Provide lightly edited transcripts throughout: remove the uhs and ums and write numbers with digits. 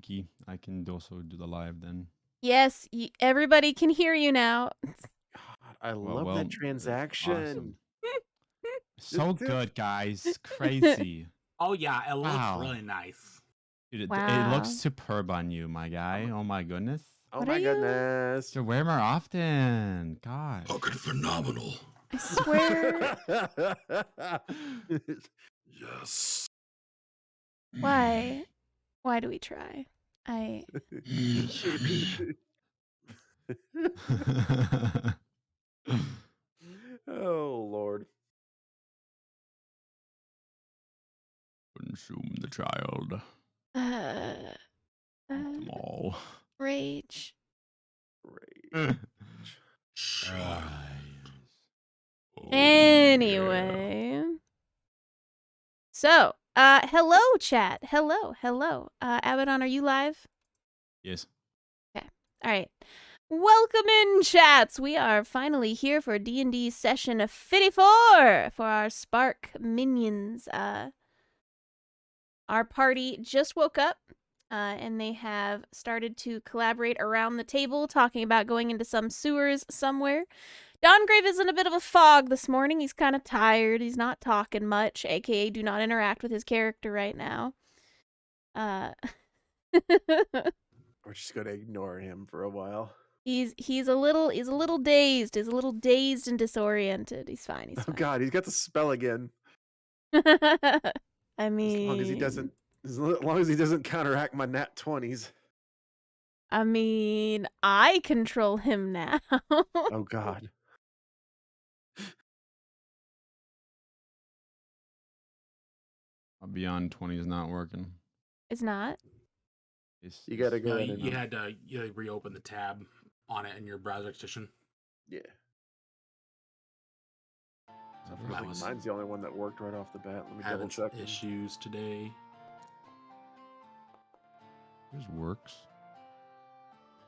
Okay, I can also do the live then. Yes, everybody can hear you now. God, I love that transaction. Awesome. So good, guys. Crazy. Oh yeah, it looks Wow. really nice. Dude, it Wow. looks superb on you, my guy. Oh my goodness. Oh What my are you- goodness. So wear more often. God. Fucking phenomenal. I swear. Yes. Why? Why do we try? I. Oh Lord. Consume the child. Uh, Them all. rage. Shut. Anyway. So, hello, chat. Hello. Abaddon, are you live? Yes. All right. Welcome in, chats. We are finally here for D&D session 54 for our Spark minions. Our party just woke up, and they have started to collaborate around the table, talking about going into some sewers somewhere. Dongrave is in a bit of a fog this morning. He's kind of tired. He's not talking much, aka do not interact with his character right now. We're just gonna ignore him for a while. He's a little dazed. He's a little dazed and disoriented. He's fine. He's Oh fine. God, he's got the spell again. I mean, As long as he doesn't counteract my nat 20s. I mean, I control him now. Oh God. Beyond 20 is not working. It's not. You gotta go No, in and you had to reopen the tab on it in your browser extension. yeah. So I think mine's the only one that worked right off the bat. Let me double having check. issues today. Yours works.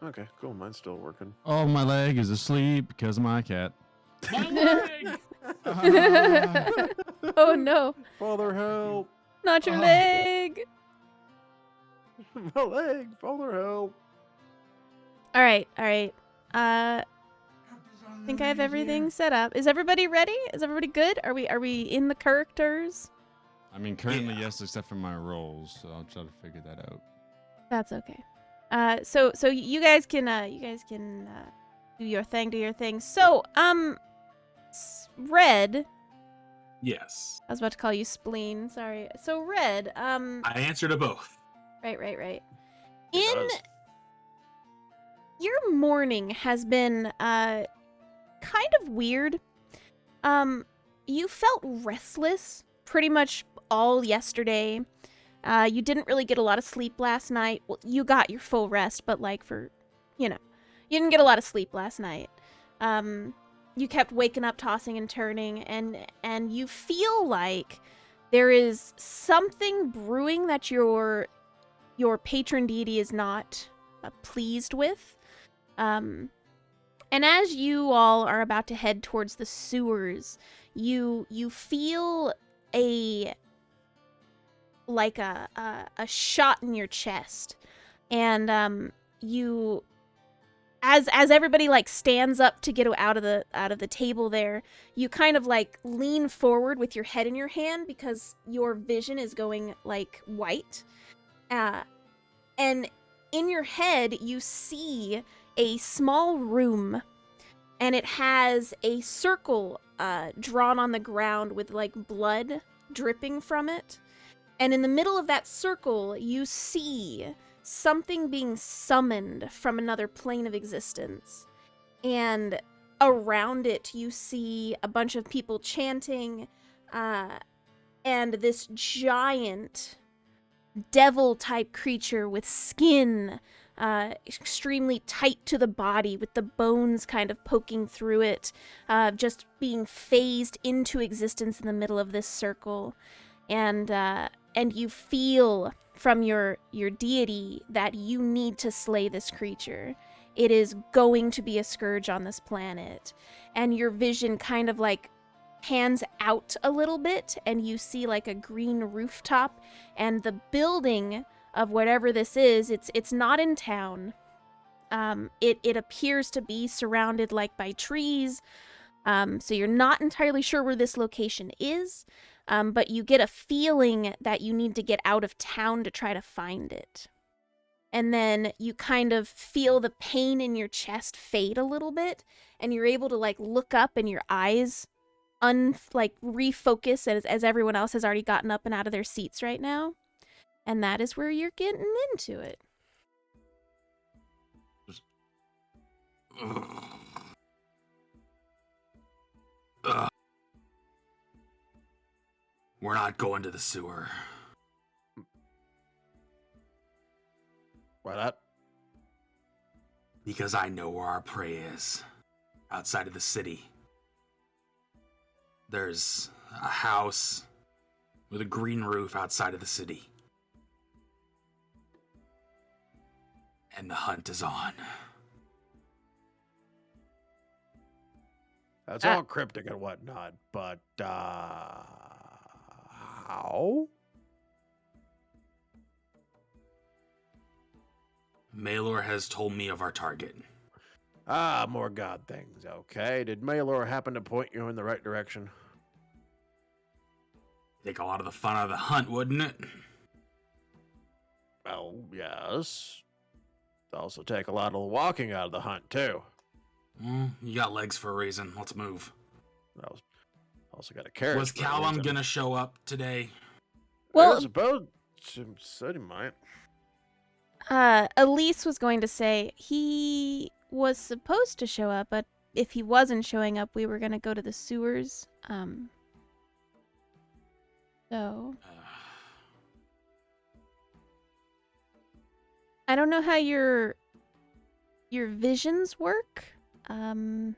Okay, cool. Mine's still working. Oh, my leg is asleep because of my cat. My leg! Oh no, Father, help! not your Oh. leg. My leg! Father, help! All right. I think I have everything set up. Is everybody ready? Is everybody good? Are we in the characters? I mean, currently, Yeah. yes, except for my rolls, so I'll try to figure that out. That's okay. So you guys can do your thing. So, Red. Yes. I was about to call you Spleen. Sorry. So Red. I answered to both. Right. It In does. your morning has been kind of weird. You felt restless pretty much all yesterday. You didn't really get a lot of sleep last night. Well, you got your full rest, but you didn't get a lot of sleep last night. You kept waking up, tossing and turning, and you feel like there is something brewing that your patron deity is not pleased with. And as you all are about to head towards the sewers, you feel a shot in your chest, and you, as everybody stands up to get out of the table there, you kind of lean forward with your head in your hand because your vision is going white, and in your head you see a small room, and it has a circle drawn on the ground with blood dripping from it. And in the middle of that circle, you see something being summoned from another plane of existence. And around it, you see a bunch of people chanting, and this giant devil-type creature with skin extremely tight to the body, with the bones kind of poking through it, just being phased into existence in the middle of this circle. And you feel from your deity that you need to slay this creature. It is going to be a scourge on this planet. And your vision kind of pans out a little bit, and you see a green rooftop, and the building of whatever this is. It's not in town. It appears to be surrounded like by trees. So you're not entirely sure where this location is, but you get a feeling that you need to get out of town to try to find it. And then you kind of feel the pain in your chest fade a little bit, and you're able to like look up and your eyes refocus as everyone else has already gotten up and out of their seats right now. And that is where you're getting into it. We're not going to the sewer. Why not? Because I know where our prey is. Outside of the city. There's a house with a green roof outside of the city. And the hunt is on. That's all cryptic and whatnot, but how? Malor has told me of our target. Ah, more god things. Okay. Did Malor happen to point you in the right direction? Take a lot of the fun out of the hunt, wouldn't it? Well, yes. Also take a lot of the walking out of the hunt, too. You got legs for a reason. Let's move. I also got a carrot. Was Callum gonna show up today? Well, I suppose she said he might. Elise was going to say he was supposed to show up, but if he wasn't showing up, we were going to go to the sewers. So I don't know how your visions work. Do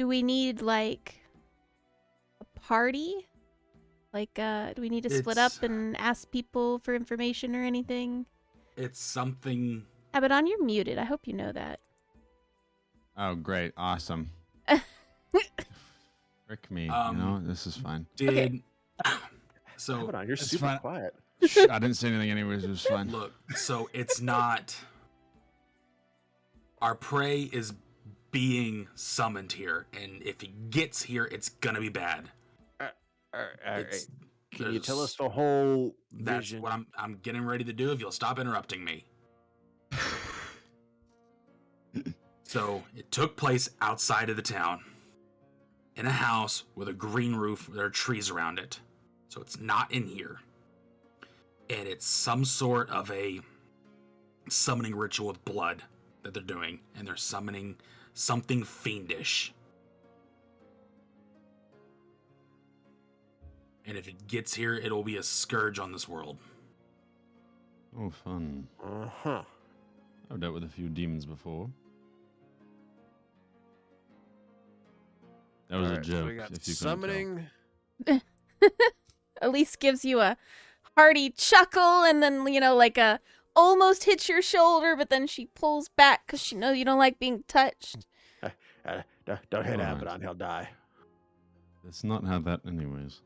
we need like a party? Like, do we need to split up and ask people for information or anything? It's something... Abaddon, you're muted. I hope you know that. Oh, great. Awesome. Frick me. This is fine. So... Abaddon, you're super fine. quiet. I didn't say anything anyways. It was fine. Look, so it's not... Our prey is being summoned here, and if he gets here, it's gonna be bad. Can you tell us the whole That's vision? what I'm getting ready to do if you'll stop interrupting me. So, it took place outside of the town. In a house with a green roof, there are trees around it. So it's not in here. And it's some sort of a summoning ritual with blood that they're doing. And they're summoning something fiendish. And if it gets here, it'll be a scourge on this world. Oh, fun. Uh-huh. I've dealt with a few demons before. That was a Alright, so joke. we got if you couldn't tell. summoning. Elise gives you a hearty chuckle and then, like a almost hits your shoulder, but then she pulls back because she knows you don't like being touched. Don't hit Alright. Abaddon, he'll die. That's not how that, anyways.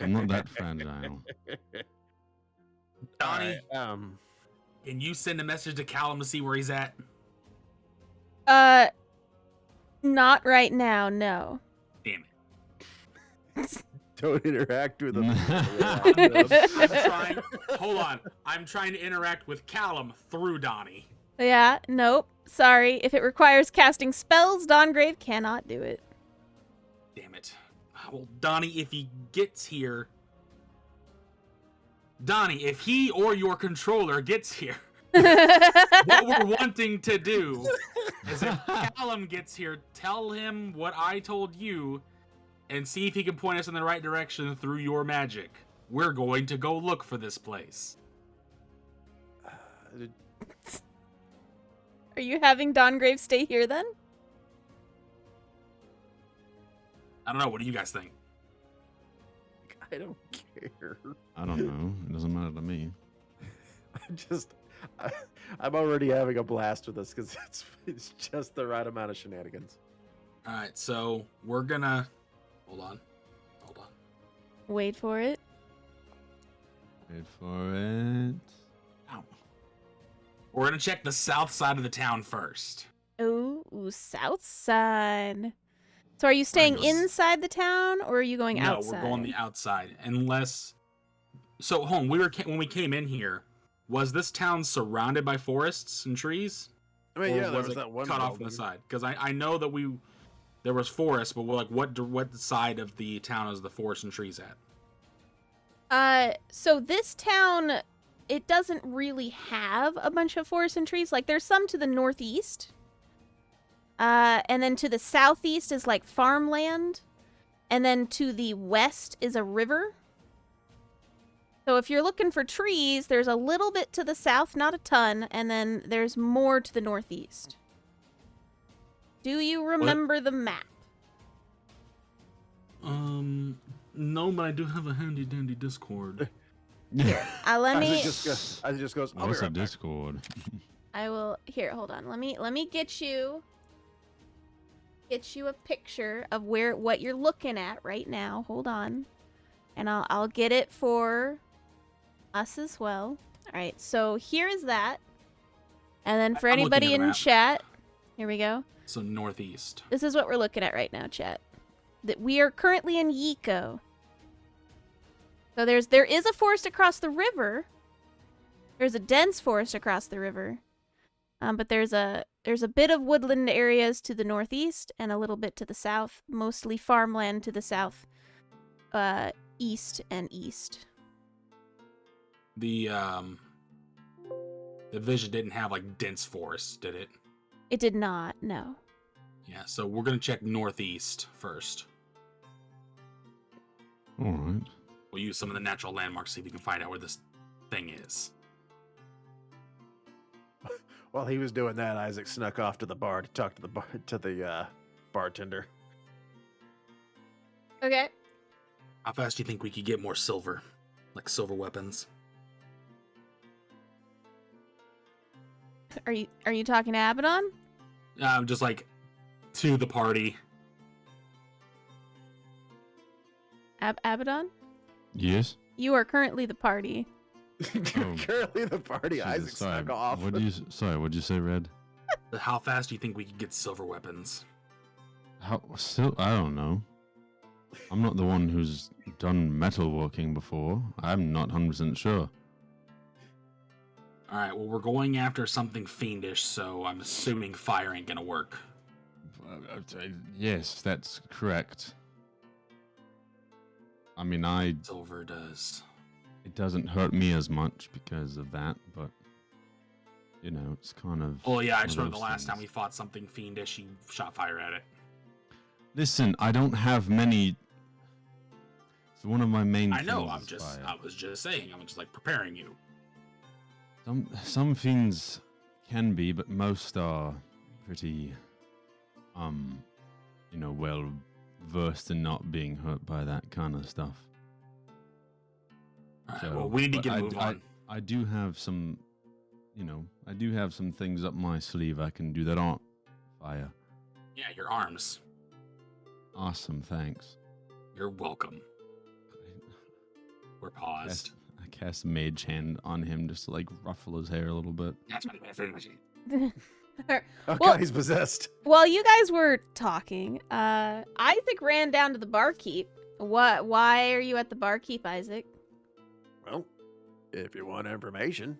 I'm not that fragile. Donnie, Alright, can you send a message to Callum to see where he's at? Not right now, no. Damn it. don't interact with him. Hold on. I'm trying to interact with Callum through Donnie. Yeah, nope. Sorry. If it requires casting spells, Dawngrave cannot do it. Damn it. Well, Donnie, if he gets here... Donnie, if he or your controller gets here, what we're wanting to do is if Callum gets here, tell him what I told you and see if he can point us in the right direction through your magic. We're going to go look for this place. Are you having Dawngrave stay here then? Uh, I don't know. What do you guys think? I don't care. I don't know. It doesn't matter to me. I'm already having a blast with this because it's just the right amount of shenanigans. All right, so we're gonna... Hold on. Wait for it. Wait for it. Ow. We're gonna check the south side of the town first. Ooh, south side. So are you staying Nice. inside the town or are you going No, outside? we're going the outside. Unless, so home. When we came in here, was this town surrounded by forests and trees? I mean, Or yeah, there was was it that one cut off from building. the side? Because I know that there was forest, but we're like, what side of the town is the forest and trees at? So this town, it doesn't really have a bunch of forests and trees. Like, there's some to the northeast. And then to the southeast is, like, farmland. And then to the west is a river. So if you're looking for trees, there's a little bit to the south, not a ton, and then there's more to the northeast. Do you remember the map? No, but I do have a handy dandy Discord. Yeah. Let As me. it just goes. I'll be What's a right back. Discord? I will. Here, hold on. Let me get you a picture of what you're looking at right now. Hold on, and I'll get it for us as well. All right. So here is that, and then for I'm looking anybody at the in map. chat, here we go. So northeast. This is what we're looking at right now, chat. That we are currently in Yiko. So there is a forest across the river. There's a dense forest across the river. But there's a bit of woodland areas to the northeast and a little bit to the south, mostly farmland to the south, east and east. The vision didn't have like dense forests, did it? It did not, no. Yeah, so we're gonna check northeast first. All right. We'll use some of the natural landmarks, see if we can find out where this thing is. While he was doing that, Isaac snuck off to the bar to talk to the bartender. Okay. How fast do you think we could get more silver? Like silver weapons? Are you talking to Abaddon? Just like to the party. Abaddon? Yes. You are currently the party. Currently, the party. Jesus, Isaac snuck off. What'd you say, Red? How fast do you think we could get silver weapons? I don't know. I'm not the one who's done metalworking before. I'm not 100% sure. Alright, well, we're going after something fiendish, so I'm assuming fire ain't gonna work. Yes, that's correct. I mean, Silver does. it doesn't hurt me as much because of that, but you know, it's kind of. Well, yeah, I one just of remember the those last time we things. fought something fiendish, you shot fire at it. Listen, I don't have many. So one of my main. I know, things is fire. I was just saying, I'm just like preparing you. Some fiends can be, but most are pretty, well versed in not being hurt by that kind of stuff. Alright, well, we need to but get a move on. I do have some, I do have some things up my sleeve I can do that aren't fire. Yeah, your arms. Awesome, thanks. You're welcome. We're paused. I cast Mage Hand on him just to like ruffle his hair a little bit. That's what Oh, Well- God, he's possessed. While you guys were talking, Isaac ran down to the barkeep. Why are you at the barkeep, Isaac? Well, if you want information,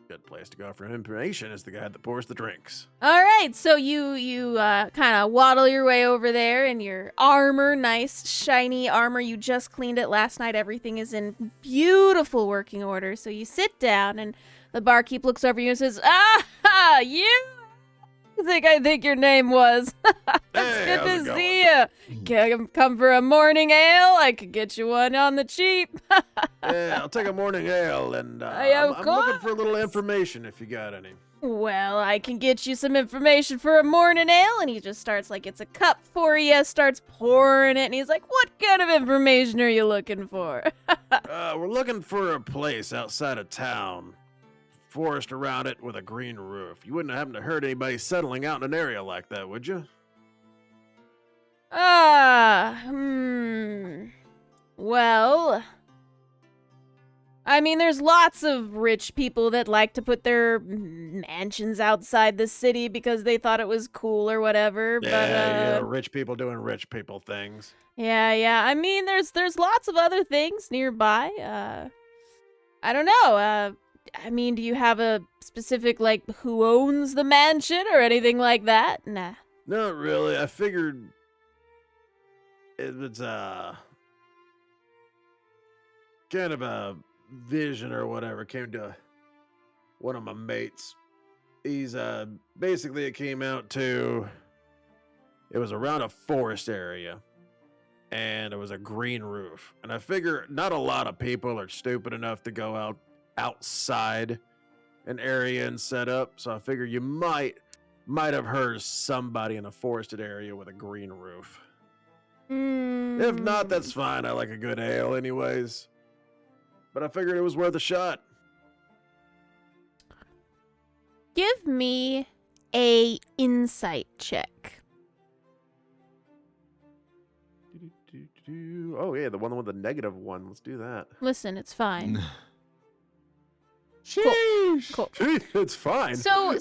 good place to go for information is the guy that pours the drinks. All right, so you kind of waddle your way over there in your armor, nice shiny armor. You just cleaned it last night. Everything is in beautiful working order. So you sit down, and the barkeep looks over you and says, "Ah, you! I think your name was. It's Hey, good how's to it see you. Come for a morning ale? I could get you one on the cheap." Yeah, I'll take a morning ale, and Of I'm looking for a little course. information if you got any. Well, I can get you some information for a morning ale. And he just starts like, it's a cup for you, starts pouring it. And he's like, what kind of information are you looking for? We're looking for a place outside of town. Forest around it with a green roof. You wouldn't happen to heard anybody settling out in an area like that, would you? Well, I mean, there's lots of rich people that like to put their mansions outside the city because they thought it was cool or whatever. Yeah, But rich people doing rich people things. yeah. I mean, there's lots of other things nearby. I don't know. I mean, do you have a specific like who owns the mansion or anything like that? Nah. Not really. I figured it was kind of a vision or whatever came to one of my mates. He's basically it came out to it was around a forest area and it was a green roof. And I figure not a lot of people are stupid enough to go outside an area and set up. So I figure you might have heard somebody in a forested area with a green roof. If not, that's fine. I like a good ale anyways. But I figured it was worth a shot. Give me a insight check. Oh yeah, the one with the -1. Let's do that. Listen, it's fine. Sheesh. Cool. It's fine. So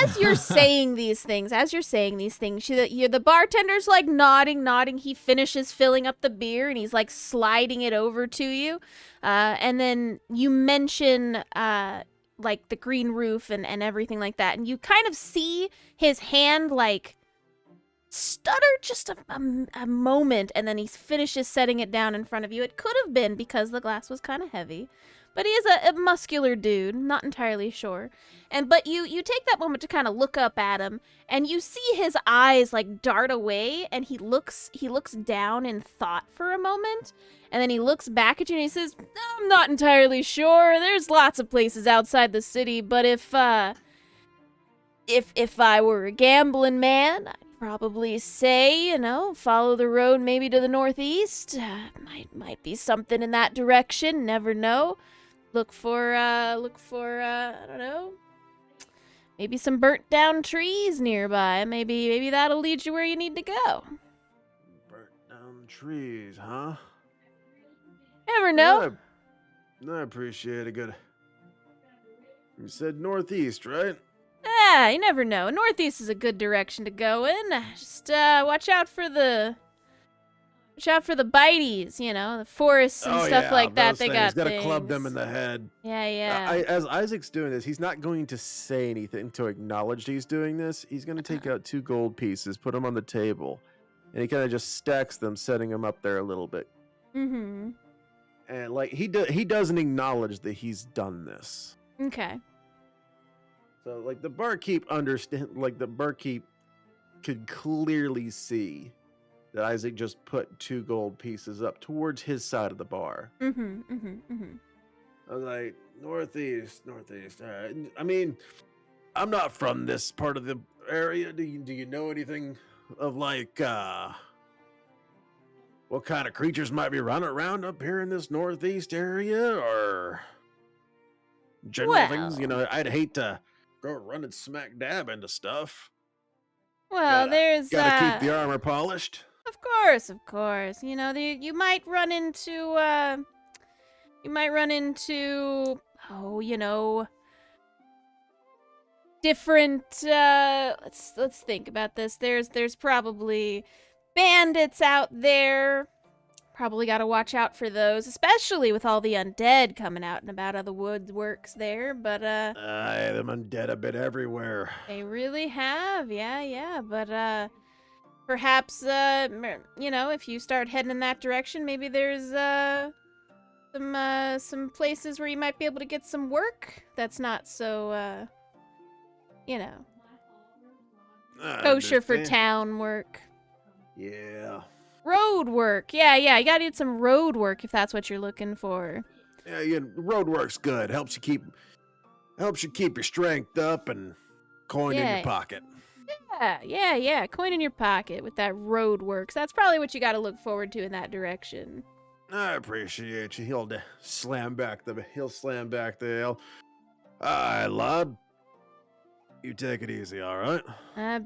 as you're saying these things, the bartender's like nodding. He finishes filling up the beer and he's like sliding it over to you. And then you mention like the green roof and everything like that. And you kind of see his hand like stutter just a moment, and then he finishes setting it down in front of you. It could have been because the glass was kind of heavy. But he is a muscular dude, not entirely sure. But you take that moment to kind of look up at him, and you see his eyes like dart away, and he looks down in thought for a moment, and then he looks back at you and he says, "I'm not entirely sure. There's lots of places outside the city, but if I were a gambling man, I'd probably say, follow the road maybe to the northeast. Might be something in that direction. Never know. Look for I don't know, maybe some burnt down trees nearby. Maybe that'll lead you where you need to go. Burnt down trees, huh? Never know. I appreciate a good. You said northeast, right? Yeah, you never know. Northeast is a good direction to go in. Just watch out for the bites, the forests and stuff like that. They got gotta things. club them in the head. Yeah. As Isaac's doing this, he's not going to say anything to acknowledge he's doing this. He's going to take out 2 gold pieces, put them on the table, and he kind of just stacks them, setting them up there a little bit. Mm-hmm. And like he doesn't acknowledge that he's done this. Okay. So like the barkeep could clearly see that Isaac just put 2 gold pieces up towards his side of the bar. Mm-hmm. I was like, northeast. I mean, I'm not from this part of the area. Do you know anything of like what kind of creatures might be running around up here in this northeast area, or general things? I'd hate to go running smack dab into stuff. Well, Gotta keep the armor polished. Of course. You might run into different let's think about this. There's probably bandits out there. Probably got to watch out for those, especially with all the undead coming out and about how the woods works there, but them undead have been everywhere. they really have. Yeah, but perhaps, if you start heading in that direction, maybe there's some places where you might be able to get some work that's not so, kosher for town work. Yeah. Road work. Yeah, you gotta get some road work if that's what you're looking for. Yeah, road work's good. Helps you keep your strength up and coin in your pocket. Yeah. Coin in your pocket with that road work. So that's probably what you got to look forward to in that direction. I appreciate you. He'll slam back the ale. All right, lad. You take it easy, all right?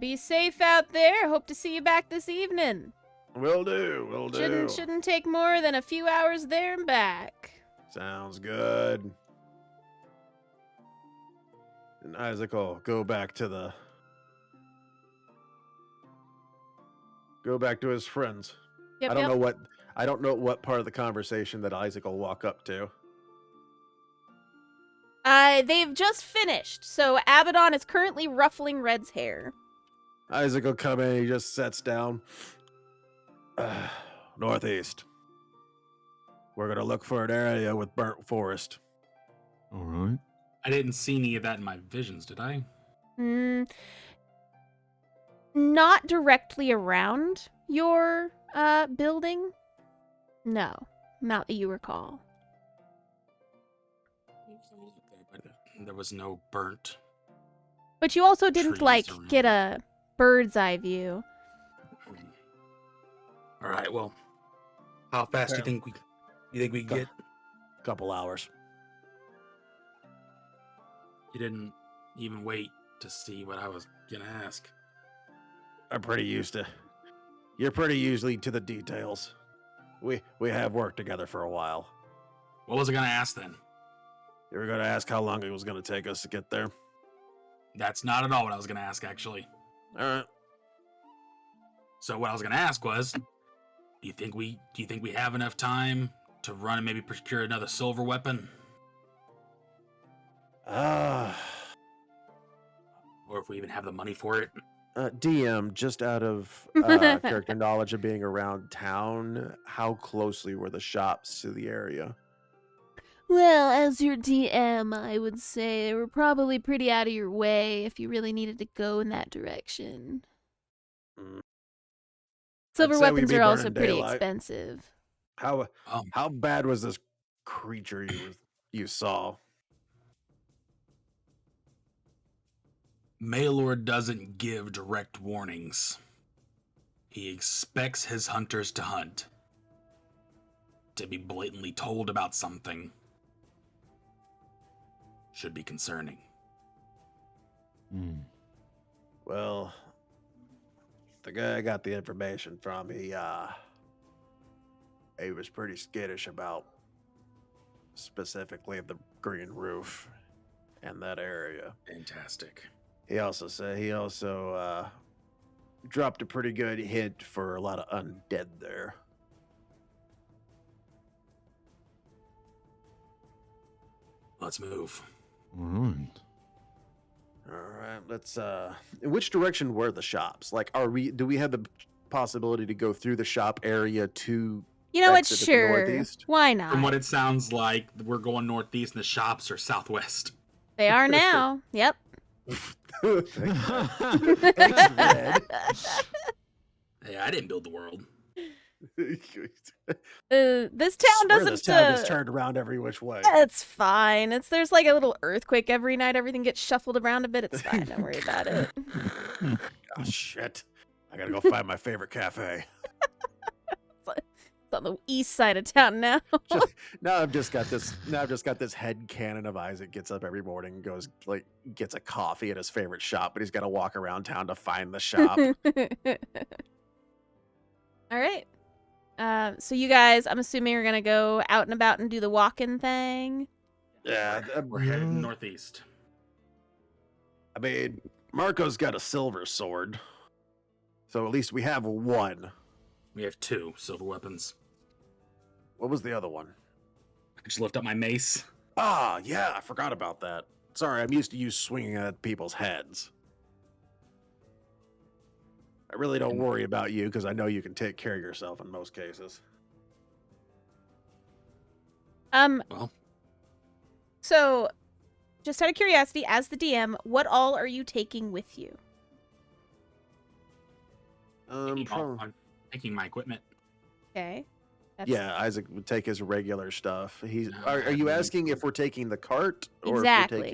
Be safe out there. Hope to see you back this evening. Will do. Shouldn't take more than a few hours there and back. Sounds good. And Isaac will go back to his friends. Yep, I don't yep. know what part of the conversation that Isaac will walk up to. They've just finished, so Abaddon is currently ruffling Red's hair. Isaac will come in, he just sits down. Northeast. We're gonna look for an area with burnt forest. All right. I didn't see any of that in my visions, did I? Not directly around your building. No, not that you recall. But there was no burnt. But you also didn't Trees like around. get a bird's eye view. All right. Well, how fast do you think we get? Couple hours. You didn't even wait to see what I was gonna ask. You're pretty usually to the details. We have worked together for a while. What was I gonna ask then? You were gonna ask how long it was gonna take us to get there. That's not at all what I was gonna ask, actually. All right. So what I was gonna ask was, do you think we have enough time to run and maybe procure another silver weapon, Uh, or if we even have the money for it? DM, just out of character knowledge of being around town, how closely were the shops to the area? Well, as your DM, I would say they were probably pretty out of your way if you really needed to go in that direction. Mm. Silver I'd say we'd weapons be are also burning pretty daylight. expensive. How bad was this creature you saw? Maylord doesn't give direct warnings. He expects his hunters to hunt. To be blatantly told about something should be concerning. Hmm. Well, the guy I got the information from, he was pretty skittish about specifically the green roof and that area. Fantastic. He also dropped a pretty good hint for a lot of undead there. Let's move. All right. All right, let's in which direction were the shops? Like do we have the possibility to go through the shop area to You know what? exit at the Sure. northeast? Why not? From what it sounds like, we're going northeast and the shops are southwest. They are now. Yep. Thanks, Red. Hey, I didn't build the world. This town doesn't. This town is turned around every which way. It's fine. There's like a little earthquake every night. Everything gets shuffled around a bit. It's fine. Don't worry about it. Oh shit! I gotta go find my favorite cafe. It's on the east side of town now. Now I've just got this head canon of Isaac gets up every morning and goes gets a coffee at his favorite shop, but he's got to walk around town to find the shop. All right. So you guys, I'm assuming are gonna go out and about and do the walking thing. Yeah, We're headed northeast. I mean, Marco's got a silver sword, so at least we have one. We have 2 silver weapons. What was the other one? I just lift up my mace. Ah, yeah, I forgot about that. Sorry, I'm used to you swinging at people's heads. I really don't worry about you because I know you can take care of yourself in most cases. Well, So, just out of curiosity, as the DM, what all are you taking with you? I'm taking my equipment. Okay. Yeah, Isaac would take his regular stuff. No, Are you asking if we're taking the cart or Exactly. if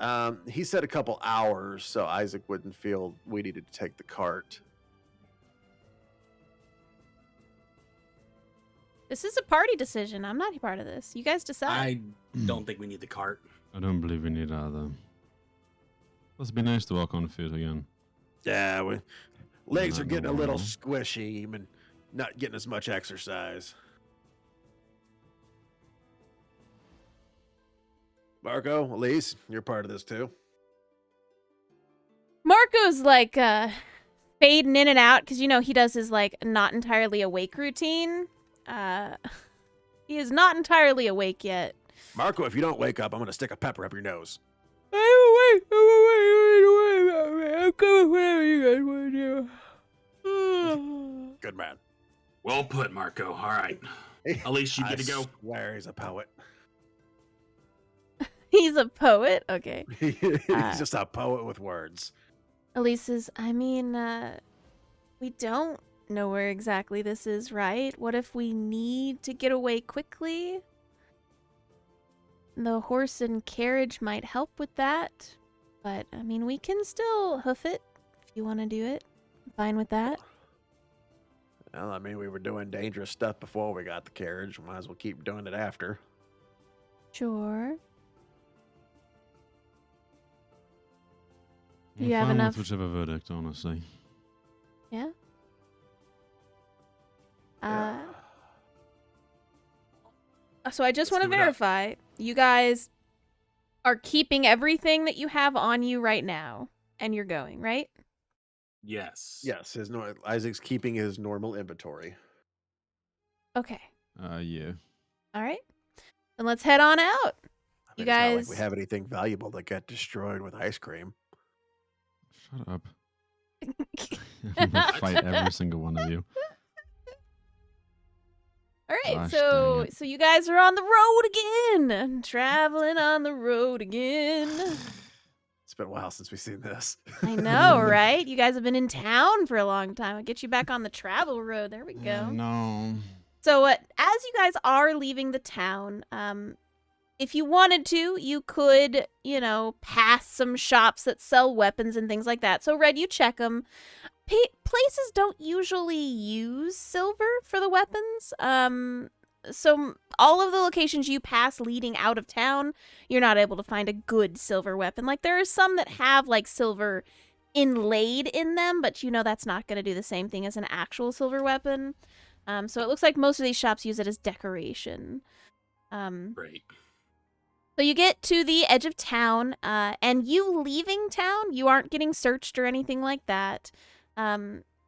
we're taking? He said a couple hours, so Isaac wouldn't feel we needed to take the cart. This is a party decision. I'm not a part of this. You guys decide. I don't think we need the cart. I don't believe we need either. Must be nice to walk on foot again. Yeah, legs Not are getting a little normal. squishy and not getting as much exercise. Marco, Elise, you're part of this too. Marco's like fading in and out because he does his like not entirely awake routine. He is not entirely awake yet. Marco, if you don't wake up, I'm gonna stick a pepper up your nose. I'm awake. I'm good with whatever you guys want to do. Good man. Well put, Marco. All right. Elise, you I get to go. swear he's a poet. He's a poet? Okay. He's just a poet with words. Elise says, we don't know where exactly this is, right? What if we need to get away quickly? The horse and carriage might help with that. But, we can still hoof it if you want to do it. I'm fine with that. Well, we were doing dangerous stuff before we got the carriage. Might as well keep doing it after. Sure. I'm You have fine enough- with whichever verdict, honestly. Yeah? So I just Let's want to give it up. verify, you guys are keeping everything that you have on you right now, and you're going, right? Yes. Yes, Isaac's keeping his normal inventory. Okay. Yeah. All right. Then let's head on out. I You mean, it's not like guys- we have anything valuable that got destroyed with ice cream. Shut up. I'm gonna fight every single one of you. All right, Gosh, so dang it. so you guys are on the road again, traveling on the road again. It's been a while since we've seen this. I know, right? You guys have been in town for a long time. I'll get you back on the travel road. There we go. No. So, as you guys are leaving the town, if you wanted to, you could, pass some shops that sell weapons and things like that. So, Red, you check them. Places don't usually use silver for the weapons. So all of the locations you pass leading out of town, you're not able to find a good silver weapon. Like, there are some that have, like, silver inlaid in them, but that's not going to do the same thing as an actual silver weapon. So it looks like most of these shops use it as decoration. Great. So you get to the edge of town, and you leaving town, you aren't getting searched or anything like that.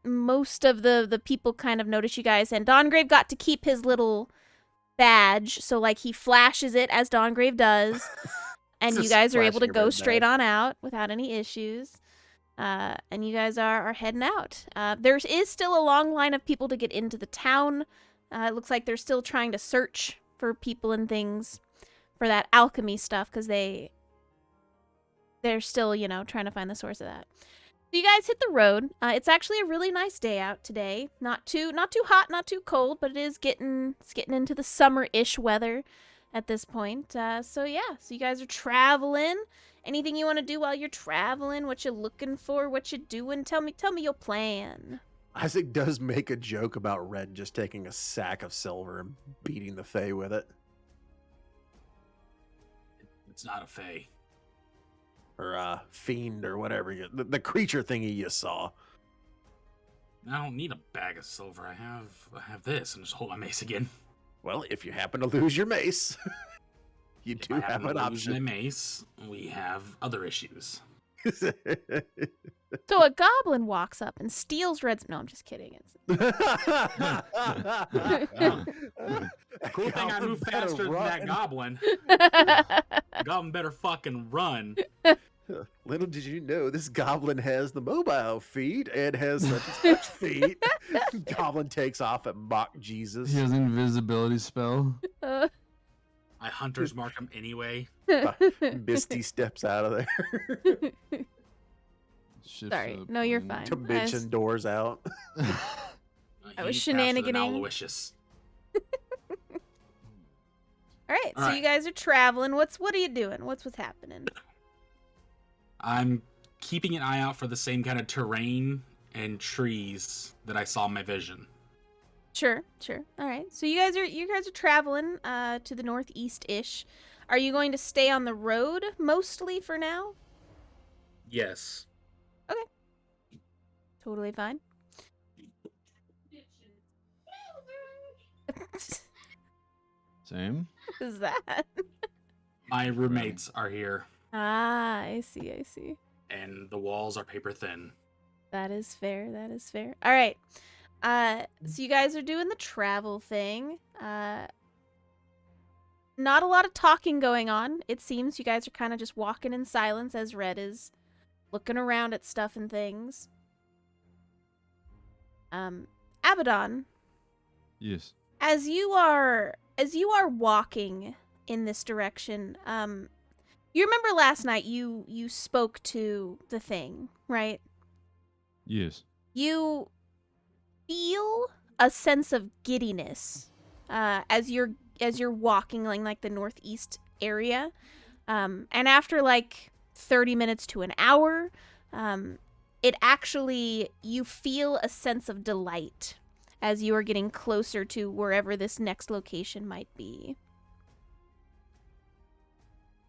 Most of the people kind of notice you guys, and Dawngrave got to keep his little badge, so like he flashes it as Dawngrave does, and you Just guys are able to flashing a go red straight badge. on out without any issues. And you guys are heading out. There is still a long line of people to get into the town. It looks like they're still trying to search for people and things for that alchemy stuff, because they're still, trying to find the source of that. So you guys hit the road. It's actually a really nice day out today. Not too hot, not too cold, but it's getting into the summer-ish weather at this point. So you guys are traveling. Anything you want to do while you're traveling? What you looking for? What you doing? Tell me your plan. Isaac does make a joke about Red just taking a sack of silver and beating the Fae with it. It's not a fae. Or fiend or whatever. The creature thingy you saw. I don't need a bag of silver. I have this, and just hold my mace again. Well, if you happen to lose your mace, you If do I have happen an to lose my option. mace, we have other issues. So a goblin walks up and steals Red's. No, I'm just kidding. Cool thing, I Goblin move better faster than that run. goblin. The goblin better fucking run. Little did you know, this goblin has the mobile feet and has such and such feet. Goblin takes off at mock Jesus. He has an invisibility spell. I hunter's mark him anyway. Misty steps out of there. Shifts Sorry. to the No, you're plane. fine. Dimension doors out. I was He's faster than shenaniganing. Aloysius. All right, so Alright. you guys are traveling. What are you doing? What's happening? I'm keeping an eye out for the same kind of terrain and trees that I saw in my vision. Sure. All right. So you guys are traveling to the northeast-ish. Are you going to stay on the road mostly for now? Yes. Totally fine. Same. What is that? My roommates are here, Ah, I see, I see. and the walls are paper thin. That is fair, that is fair. All right. So you guys are doing the travel thing. Not a lot of talking going on. It seems you guys are kind of just walking in silence as Red is looking around at stuff and things. Abaddon, Yes. as you are walking in this direction, you remember last night you spoke to the thing, right? Yes. You feel a sense of giddiness as you're walking like the northeast area, and after like 30 minutes to an hour, it actually, you feel a sense of delight as you are getting closer to wherever this next location might be,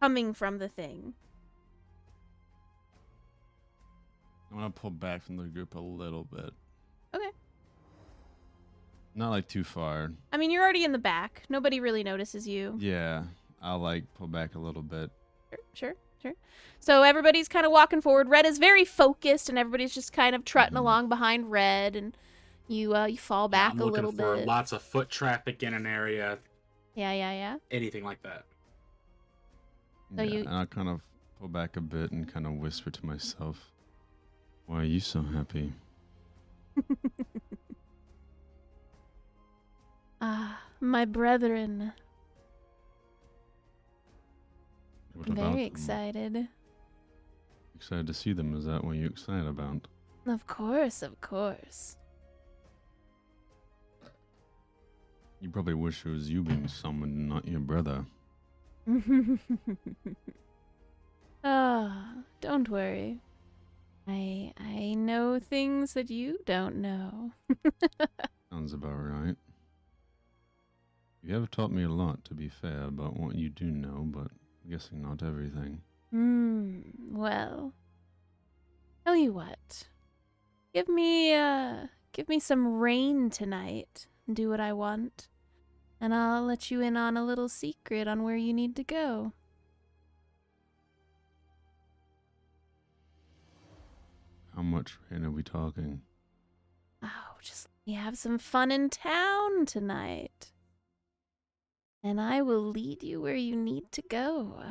coming from the thing. I'm gonna pull back from the group a little bit. Okay. Not like too far. I mean, you're already in the back. Nobody really notices you. Yeah. I'll like pull back a little bit. Sure. So everybody's kind of walking forward. Red is very focused, and everybody's just kind of trotting along behind Red, and you fall back I'm a little looking for bit. lots of foot traffic in an area, Yeah. anything like that. So Yeah, you- and I'll kind of pull back a bit and kind of whisper to myself, "Why are you so happy?" Ah, my brethren. What about Very them? excited. Excited to see them. Is that what you're excited about? Of course. You probably wish it was you being summoned, not your brother. Ah, don't worry. I know things that you don't know. Sounds about right. You have taught me a lot, to be fair, about what you do know, but I'm guessing not everything. Well. Tell you what. Give me some rain tonight and do what I want. And I'll let you in on a little secret on where you need to go. How much rain are we talking? Oh, just let me have some fun in town tonight. And I will lead you where you need to go.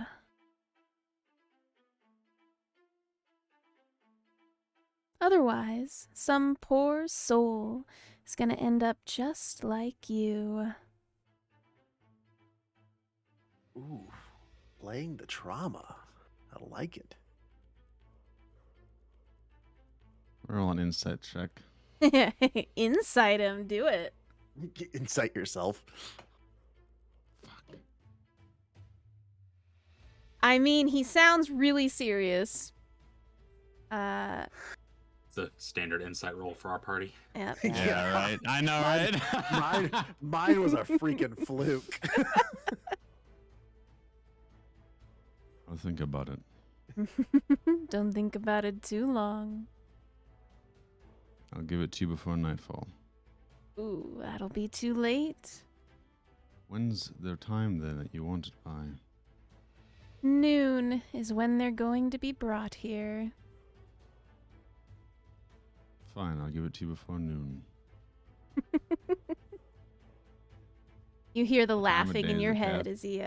Otherwise, some poor soul is gonna end up just like you. Ooh, playing the trauma. I like it. Roll an insight check. Inside him, do it. Incite yourself. Fuck. I mean, he sounds really serious. It's a standard insight roll for our party. Yeah. Yeah, right. I know, Mine- Mine was a freaking fluke. I'll think about it. Don't think about it too long. I'll give it to you before nightfall. Ooh, that'll be too late. When's the time then that you want it by? Noon is when they're going to be brought here. Fine, I'll give it to you before noon. You hear the What time of laughing day in is your it, head Kath? as he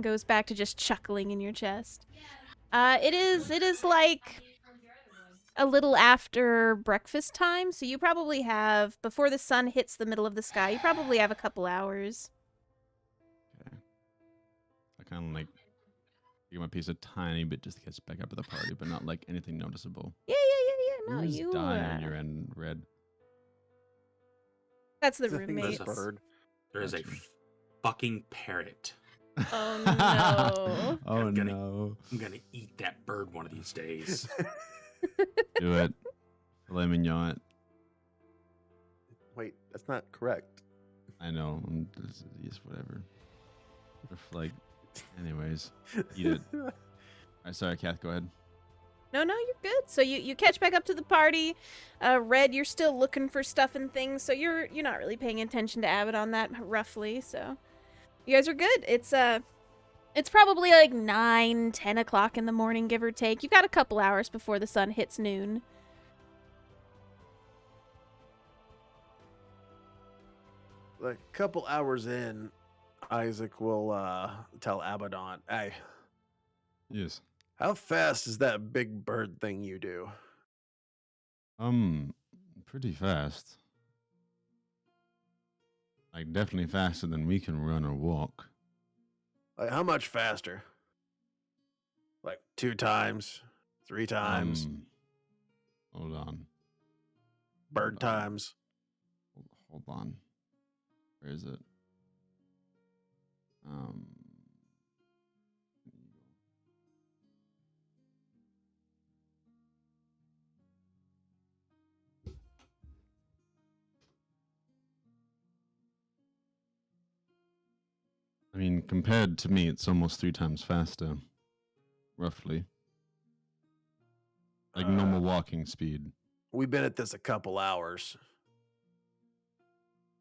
goes back to just chuckling in your chest. It is like a little after breakfast time, so you probably have, before the sun hits the middle of the sky, you probably have a couple hours. Okay. I kind of like give my piece a tiny bit just to catch back up to the party, but not like anything noticeable. Yeah. No, Who's you. dying on your end, Red? That's the I think roommate. this bird. There is a Gotcha. fucking parrot. Oh no. Oh I'm gonna- no. I'm gonna eat that bird one of these days. Do it. Filet mignon. Wait, that's not correct. I know. Yes, whatever. Like, anyways, eat it. Alright, sorry, Kath, go ahead. No, you're good. So you catch back up to the party. Red, you're still looking for stuff and things, so you're not really paying attention to Abbott on that roughly. So you guys are good. It's It's probably like 9, 10 o'clock in the morning, give or take. You've got a couple hours before the sun hits noon. Like a couple hours in, Isaac will tell Abaddon, "Hey, Yes. how fast is that big bird thing you do?" Pretty fast. Like, definitely faster than we can run or walk. Like, how much faster? Like 2 times, 3 times, Hold on. bird hold on. times. Hold on. Where is it? I mean, compared to me, it's almost 3 times faster, roughly. Like normal walking speed. We've been at this a couple hours.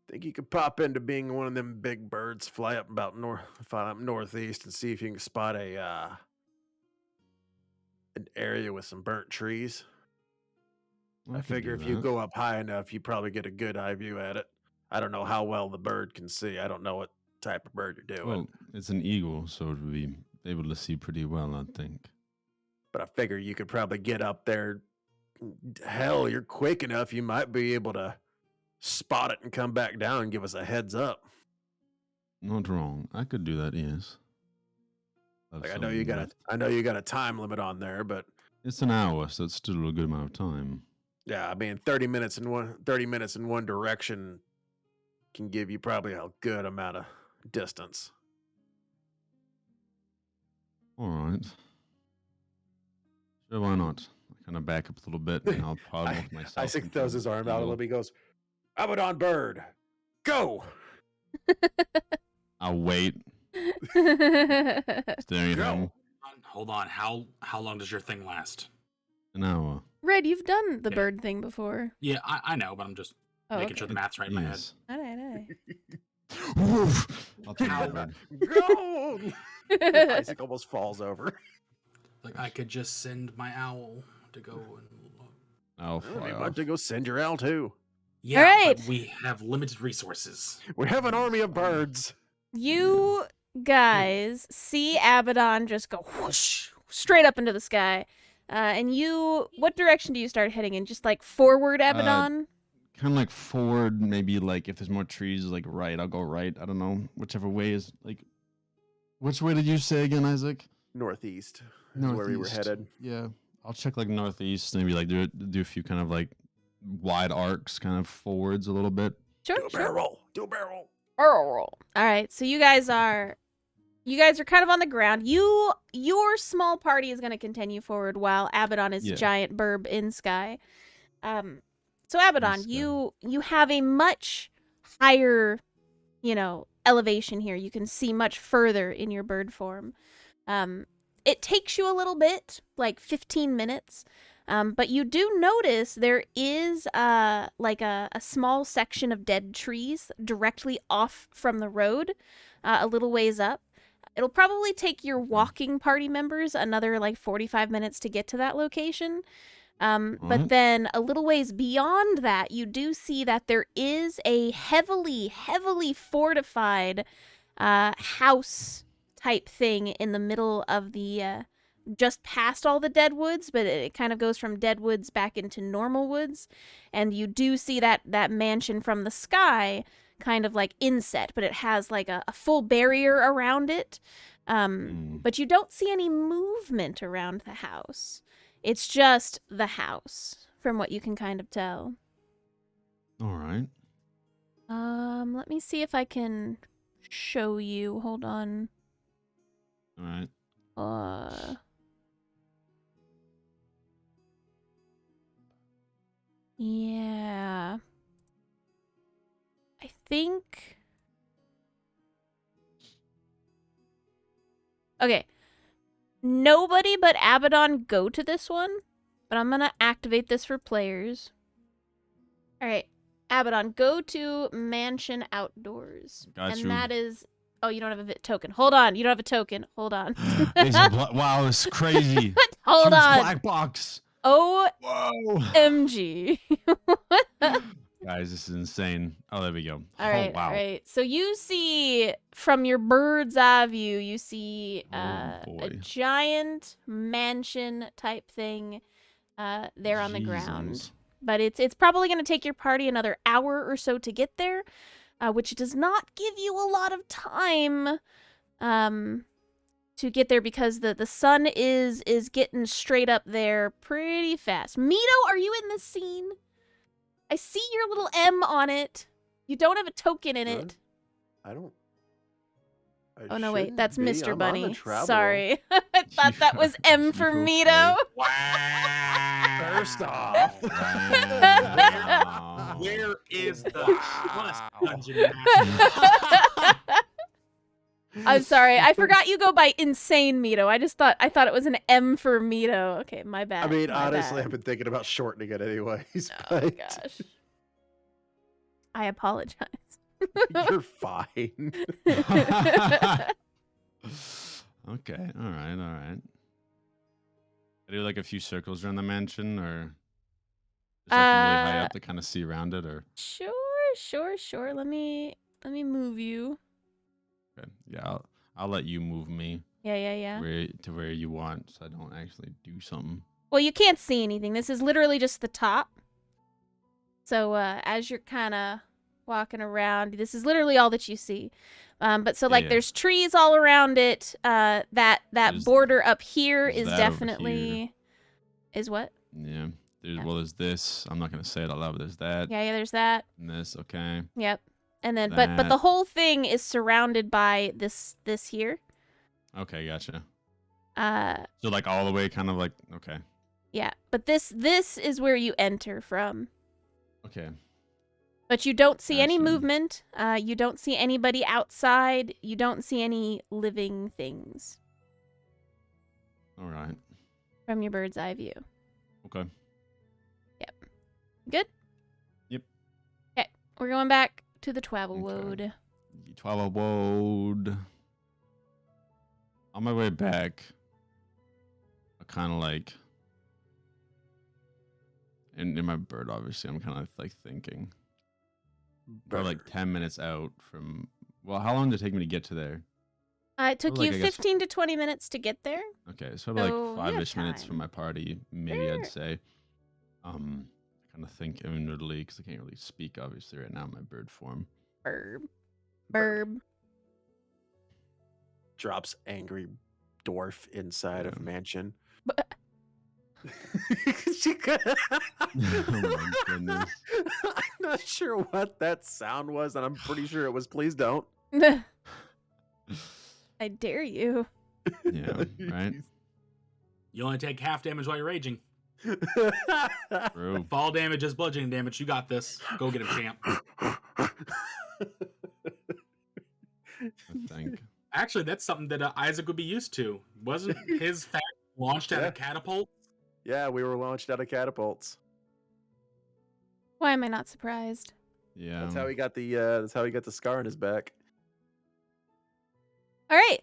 Think you could pop into being one of them big birds, fly up northeast, and see if you can spot an area with some burnt trees. I could figure do if you that. go up high enough, you probably get a good eye view at it. I don't know how well the bird can see. I don't know what type of bird you're doing. Well, it's an eagle, so it would be able to see pretty well, I think. But I figure you could probably get up there. Hell, you're quick enough. You might be able to spot it and come back down and give us a heads up. Not wrong. I could do that, yes. Like I know you got a time limit on there, but It's an hour, so it's still a good amount of time. yeah, I mean 30 minutes in one direction can give you probably a good amount of distance. All right. Sure, why not? I kind of back up a little bit, and I'll probably with myself. Isaac into throws an his arm out a eagle. little bit. He goes, "Abaddon bird, go!" I'll wait, staring at him. Hold on. How long does your thing last? An hour. Red, you've done the Yeah. bird thing before. Yeah, I know, but I'm just making okay. sure the math's right in my head. Yes. Aye. Woof! I'll take How- the bird. Go! Isaac almost falls over. Like I could just send my owl to go and look. I'll I fly mean, off. about to go send your owl too. Yeah, right. but we have limited resources. We have an army of birds. You guys see Abaddon just go whoosh straight up into the sky. And you, what direction do you start heading in? Just like forward, Abaddon? Kind of like forward, maybe like if there's more trees, like right, I'll go right. I don't know. Whichever way is like. Which way did you say again, Isaac? Northeast is where we were Northeast. headed. Yeah. I'll check like northeast, maybe like do a few kind of like wide arcs kind of forwards a little bit. Sure, Do a barrel roll. Do a barrel roll. All right, so you guys are kind of on the ground. Your small party is going to continue forward while Abaddon is Yeah. giant burb in sky. So Abaddon, sky. you have a much higher, elevation here. You can see much further in your bird form. It takes you a little bit, like 15 minutes. But you do notice there is like a small section of dead trees directly off from the road, a little ways up. It'll probably take your walking party members another like 45 minutes to get to that location. But Alright. then a little ways beyond that, you do see that there is a heavily, heavily fortified house type thing in the middle of the just past all the dead woods, but it kind of goes from dead woods back into normal woods. And you do see that mansion from the sky kind of like inset, but it has like a full barrier around it. But you don't see any movement around the house. It's just the house, from what you can kind of tell. All right. Let me see if I can show you. Hold on. All right. Yeah. I think. Okay. Nobody but Abaddon go to this one, but I'm gonna activate this for players. All right, Abaddon, go to Mansion Outdoors, Got and you. that is Oh, you don't have a token. Hold on. You don't have a token. Hold on. There's a wow, it's crazy. Hold Huge on. black box. OMG. Guys, this is insane. Oh, there we go. All right, oh, wow. all right. So you see from your bird's eye view, you see Oh, a boy. giant mansion type thing there on the ground. Jesus. But it's probably going to take your party another hour or so to get there, which does not give you a lot of time to get there because the sun is getting straight up there pretty fast. Mito, are you in this scene? I see your little M on it. You don't have a token in it. I don't. I Oh, no, wait. shouldn't That's be. Mr. I'm on the Bunny. travel. Sorry. I thought that was M for You Mito. okay? First off. Wow. Where is the trust dungeon master? I'm sorry. I forgot you go by Insane Mito. I thought it was an M for Mito. Okay, my bad. I mean, my honestly, bad. I've been thinking about shortening it anyways. Oh, But gosh. I apologize. you're fine. Okay, all right. I do like a few circles around the mansion, or is something really high up to kind of see around it, or Sure. Let me move you. okay, yeah, I'll let you move me Yeah. where you want, so I don't actually do something. Well, you can't see anything. This is literally just the top. So as you're kind of walking around, this is literally all that you see. But so like Yeah. there's trees all around it. That There's- border up here there's is that over definitely is what? Yeah, Yeah. well, there's this. I'm not gonna say it out loud, but there's that Yeah, there's that. and this. Okay. Yep. And then but the That. whole thing is surrounded by this here. Okay, gotcha. Uh So like all the way, kind of like okay. yeah, but this is where you enter from. Okay. But you don't see any Gotcha. movement. You don't see anybody outside. You don't see any living things All right. from your bird's eye view. Okay. Good? Yep. Okay, we're going back to the travel Okay. road. 12 wood. On my way back, I kind of like, in my bird, obviously, I'm kind of like thinking. We're like 10 minutes out from, well, how long did it take me to get to there? It took Well, you like, I guess- 15 to 20 minutes to get there. Okay, so about So, like you have 5-ish minutes time. from my party, maybe Sure. I'd say. I kind of think inwardly because I can't really speak, obviously, right now in my bird form. Burb. Drops angry dwarf inside of Yeah. mansion. But- She could- Oh my goodness. I'm not sure what that sound was, and I'm pretty sure it was please don't. I dare you. Yeah, right? You only take half damage while you're raging. True. Fall damage is bludgeoning damage. You got this. Go get him, champ. I think. Actually, that's something that Isaac would be used to. Wasn't his fact launched at Yeah. a catapult? Yeah, we were launched out of catapults. Why am I not surprised? Yeah. That's how he got the scar on his back. All right.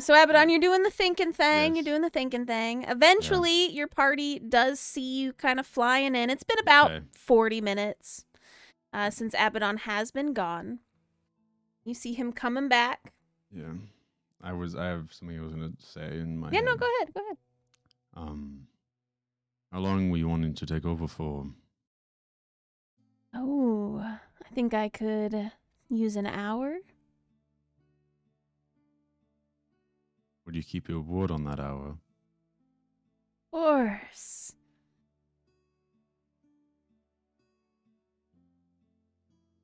So Abaddon, you're doing the thinking thing. Yes. You're doing the thinking thing. Eventually, your party does see you kind of flying in. It's been about Okay. 40 minutes since Abaddon has been gone. You see him coming back. Yeah. I have something I was gonna say in my Yeah, no, head. go ahead. Go ahead. How long were you wanting to take over for? Oh, I think I could use an hour. Would you keep your word on that hour? Of course.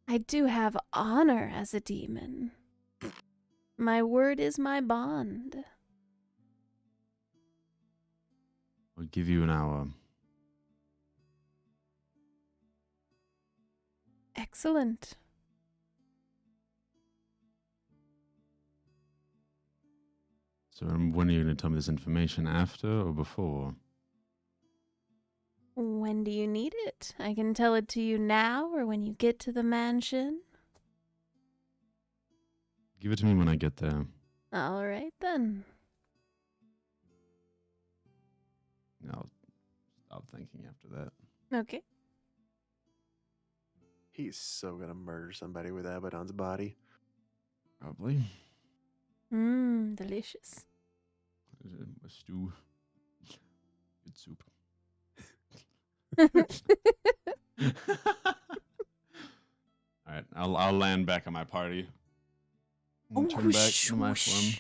I do have honor as a demon. My word is my bond. I'll give you an hour. Excellent. So when are you going to tell me this information? After or before? When do you need it? I can tell it to you now or when you get to the mansion. Give it to me when I get there. All right, then. I'll stop thinking after that. Okay. He's so gonna murder somebody with Abaddon's body. Probably. Delicious. A stew. Good soup. All right, I'll land back on my party. And turn back to my form.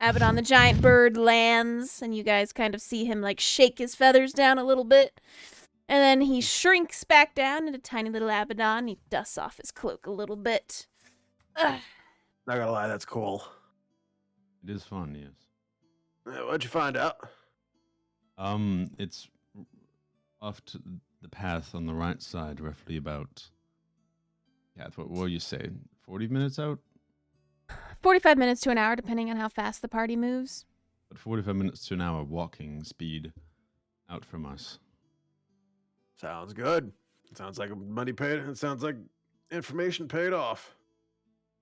Abaddon the giant bird lands, and you guys kind of see him like shake his feathers down a little bit. And then he shrinks back down into tiny little Abaddon. He dusts off his cloak a little bit. Ugh. Not gonna lie, that's cool. It is fun, yes. What'd you find out? It's off to the path on the right side, roughly about. Kath, what will you say? 40 minutes out? 45 minutes to an hour, depending on how fast the party moves. But 45 minutes to an hour walking speed out from us. Sounds good. Sounds like money paid. It sounds like information paid off.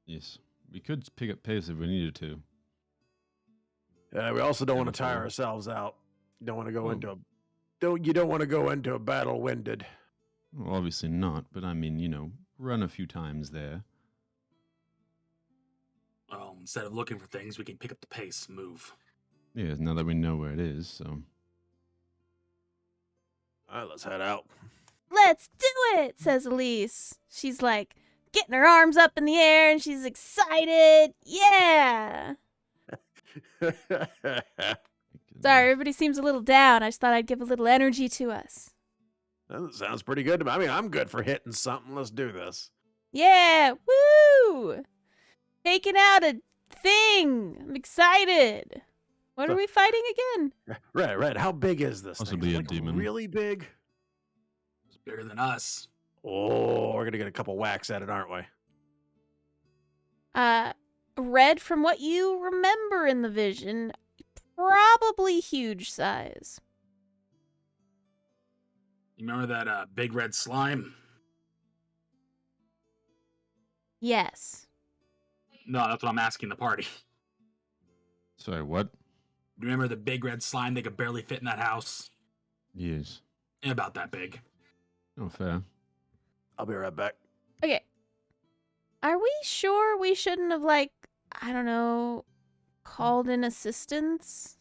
Yes, we could pick up pace if we needed to. Yeah, we also don't want to tire Chemical. ourselves out. You don't want to go Oh. into a you don't want to go into a battle winded. Well, obviously not, but I mean, run a few times there. Well, instead of looking for things, we can pick up the pace, and move. Yeah, now that we know where it is, so. All right, let's head out. Let's do it, says Elise. She's like getting her arms up in the air and she's excited. Yeah. Sorry, everybody seems a little down. I just thought I'd give a little energy to us. That sounds pretty good to me. I mean, I'm good for hitting something. Let's do this. Yeah, woo! Taking out a thing. I'm excited. What are we fighting again? Right. How big is this Possibly thing? a Like, demon. Really big? It's bigger than us. Oh, we're gonna get a couple whacks at it, aren't we? Red, from what you remember in the vision, probably huge size. You remember that big red slime? Yes. No, that's what I'm asking the party. Sorry, what? Remember the big red slime that could barely fit in that house? Yes. About that big. Oh, fair. I'll be right back. Okay. Are we sure we shouldn't have, I don't know, called in assistance?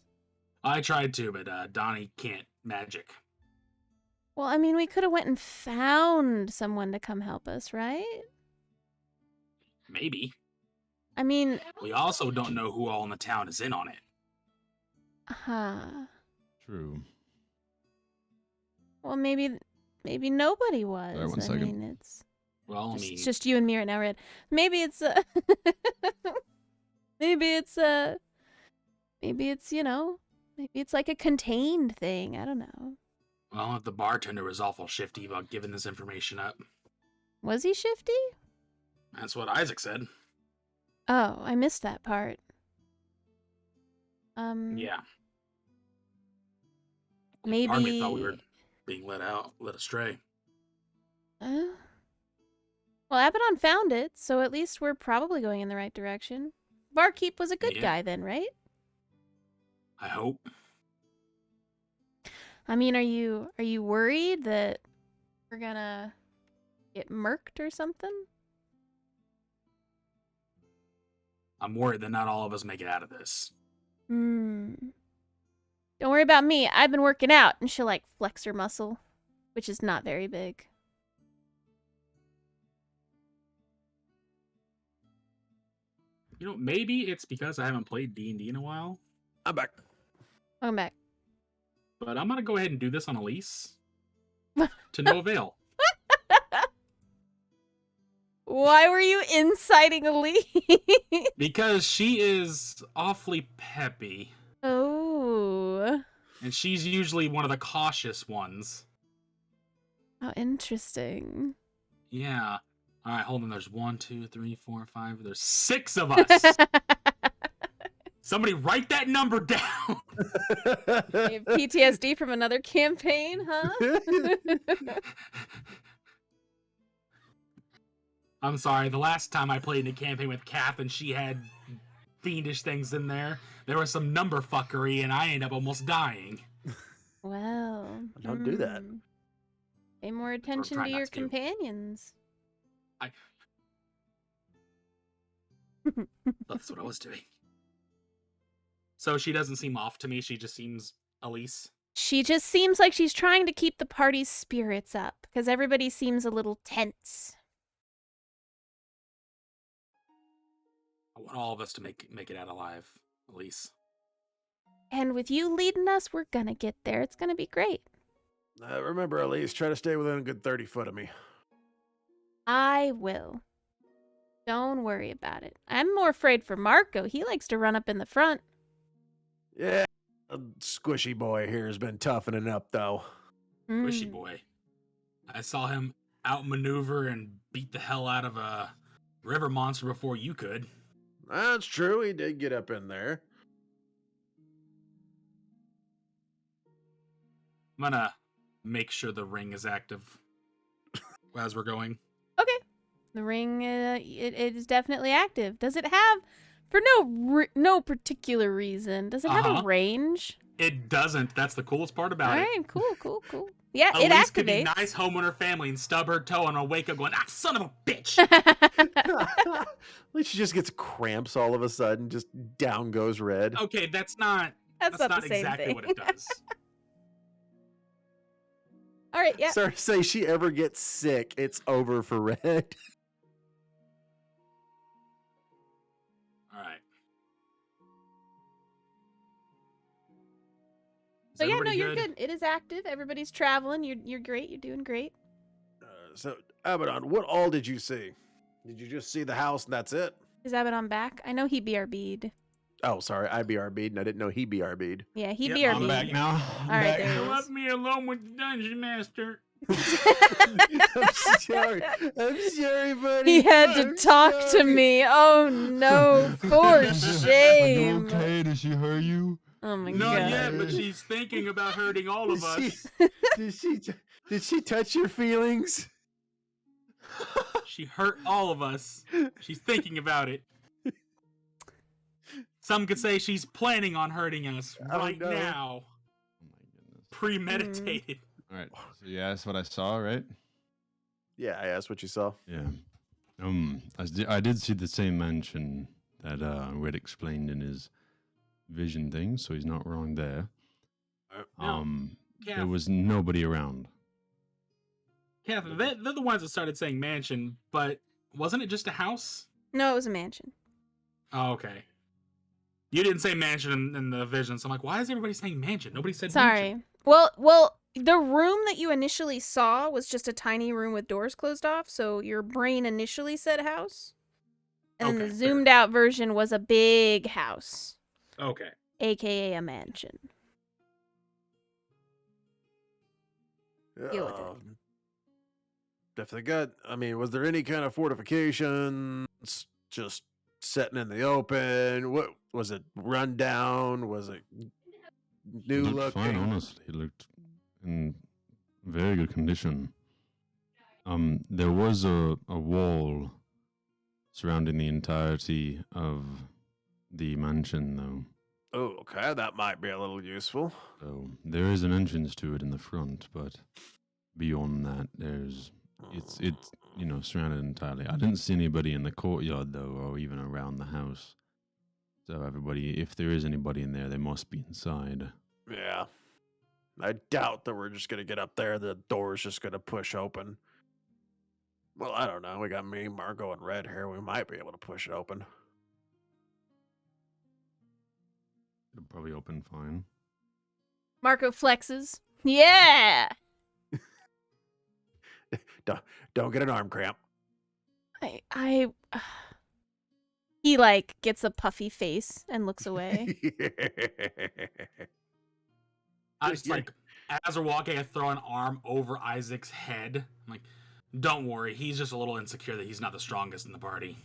I tried to, but Donnie can't magic. Well, I mean, we could have went and found someone to come help us, right? Maybe. I mean, We also don't know who all in the town is in on it. True. Well, maybe nobody was. Sorry, one I second. mean, it's Well, I just, mean, it's just you and me right now, Red. Maybe it's maybe it's maybe it's like a contained thing. I don't know. well, if the bartender was awful shifty about giving this information up. Was he shifty? That's what Isaac said. Oh, I missed that part. Yeah. Maybe. Part of me thought we were being led astray. Well, Abaddon found it, so at least we're probably going in the right direction. Barkeep was a good Yeah. guy then, right? I hope. I mean, are you worried that we're gonna get murked or something? I'm worried that not all of us make it out of this. Don't worry about me. I've been working out, and she'll flex her muscle, which is not very big. Maybe it's because I haven't played D&D in a while, I'm back. Welcome back. but I'm gonna go ahead and do this on Elise. To no avail. Why were you inciting Elise? Because she is awfully peppy, Oh. and she's usually one of the cautious ones. How interesting. Yeah. Alright, hold on. There's 1, 2, 3, 4, 5. There's 6 of us. Somebody write that number down. You have PTSD from another campaign, huh? I'm sorry. The last time I played in a campaign with Kath and she had fiendish things in there, there was some number fuckery and I ended up almost dying. Well, Don't do that. Pay more what I'm attention to trying not your to do. companions. That's what I was doing. So she doesn't seem off to me. She just seems Elise. She just seems like she's trying to keep the party's spirits up because everybody seems a little tense. I want all of us to make it out alive, Elise. And with you leading us, we're gonna get there. It's gonna be great. Remember, Elise, try to stay within a good 30 foot of me. I will. Don't worry about it. I'm more afraid for Marco. He likes to run up in the front. Yeah, squishy boy here has been toughening up, though. Squishy Mm. boy. I saw him outmaneuver and beat the hell out of a river monster before you could. That's true. He did get up in there. I'm gonna make sure the ring is active as we're going. Okay. The ring, it is definitely active. Does it have, for no particular reason, does it have a Uh-huh. range? It doesn't. That's the coolest part about All it. right, cool. Yeah, it Elise could be activates. nice homeowner family and stub her toe and I'll wake up going, ah, son of a bitch. At least she just gets cramps all of a sudden, just down goes red. Okay, that's not That's not the same exactly thing. what it does. All right, yeah. Sorry to say, she ever gets sick, it's over for red. All right. Is So yeah, no, everybody you're good. It is active. Everybody's traveling. You're great. You're doing great. So, Abaddon, what all did you see? Did you just see the house and that's it? Is Abaddon back? I know he BRB'd. Oh, sorry, I BRB'd and I didn't know he BRB'd. Yeah, he Yep, BRB'd. I'm back now. All right, there he is. Let me alone with the dungeon master. I'm sorry. I'm sorry, buddy. He had to I'm talk to sorry. me. Oh no, for shame. Did she hurt you? Oh my Not god. yet, but she's thinking about hurting all of Did us. did she touch your feelings? She hurt all of us. She's thinking about it. Some could say she's planning on hurting us Oh, right no. now. Oh my goodness. Premeditated. All right. So you asked what I saw, right? Yeah, I asked what you saw. Yeah. I did see the same mansion that Red explained in his vision thing, so he's not wrong there. Now, There Kath, was nobody around. Kath, they're the ones that started saying mansion, but wasn't it just a house? No, it was a mansion. Oh, okay. You didn't say mansion in the vision, so I'm like, why is everybody saying mansion? Nobody said Sorry. mansion. Well, the room that you initially saw was just a tiny room with doors closed off, so your brain initially said house. And then Okay, the fair. zoomed out version was a big house, Okay. aka a mansion. Deal with it. Definitely good. I mean, was there any kind of fortifications? Just sitting in the open? What was it? Run down? Was it new He looked fine, looking? honestly. He looked in very good condition. There was a wall surrounding the entirety of the mansion, though. Oh, okay, that might be a little useful. So there is an entrance to it in the front, but beyond that, it's surrounded entirely. I didn't see anybody in the courtyard though, or even around the house. So everybody, if there is anybody in there, they must be inside. Yeah. I doubt that we're just gonna get up there. The door's just gonna push open. Well, I don't know. We got me, Margot, and Red here. We might be able to push it open. It'll probably open fine. Marco flexes. Yeah. Don't get an arm cramp. I He like gets a puffy face and looks away. I just like, as we're walking, I throw an arm over Isaac's head. I'm like, don't worry, he's just a little insecure that he's not the strongest in the party.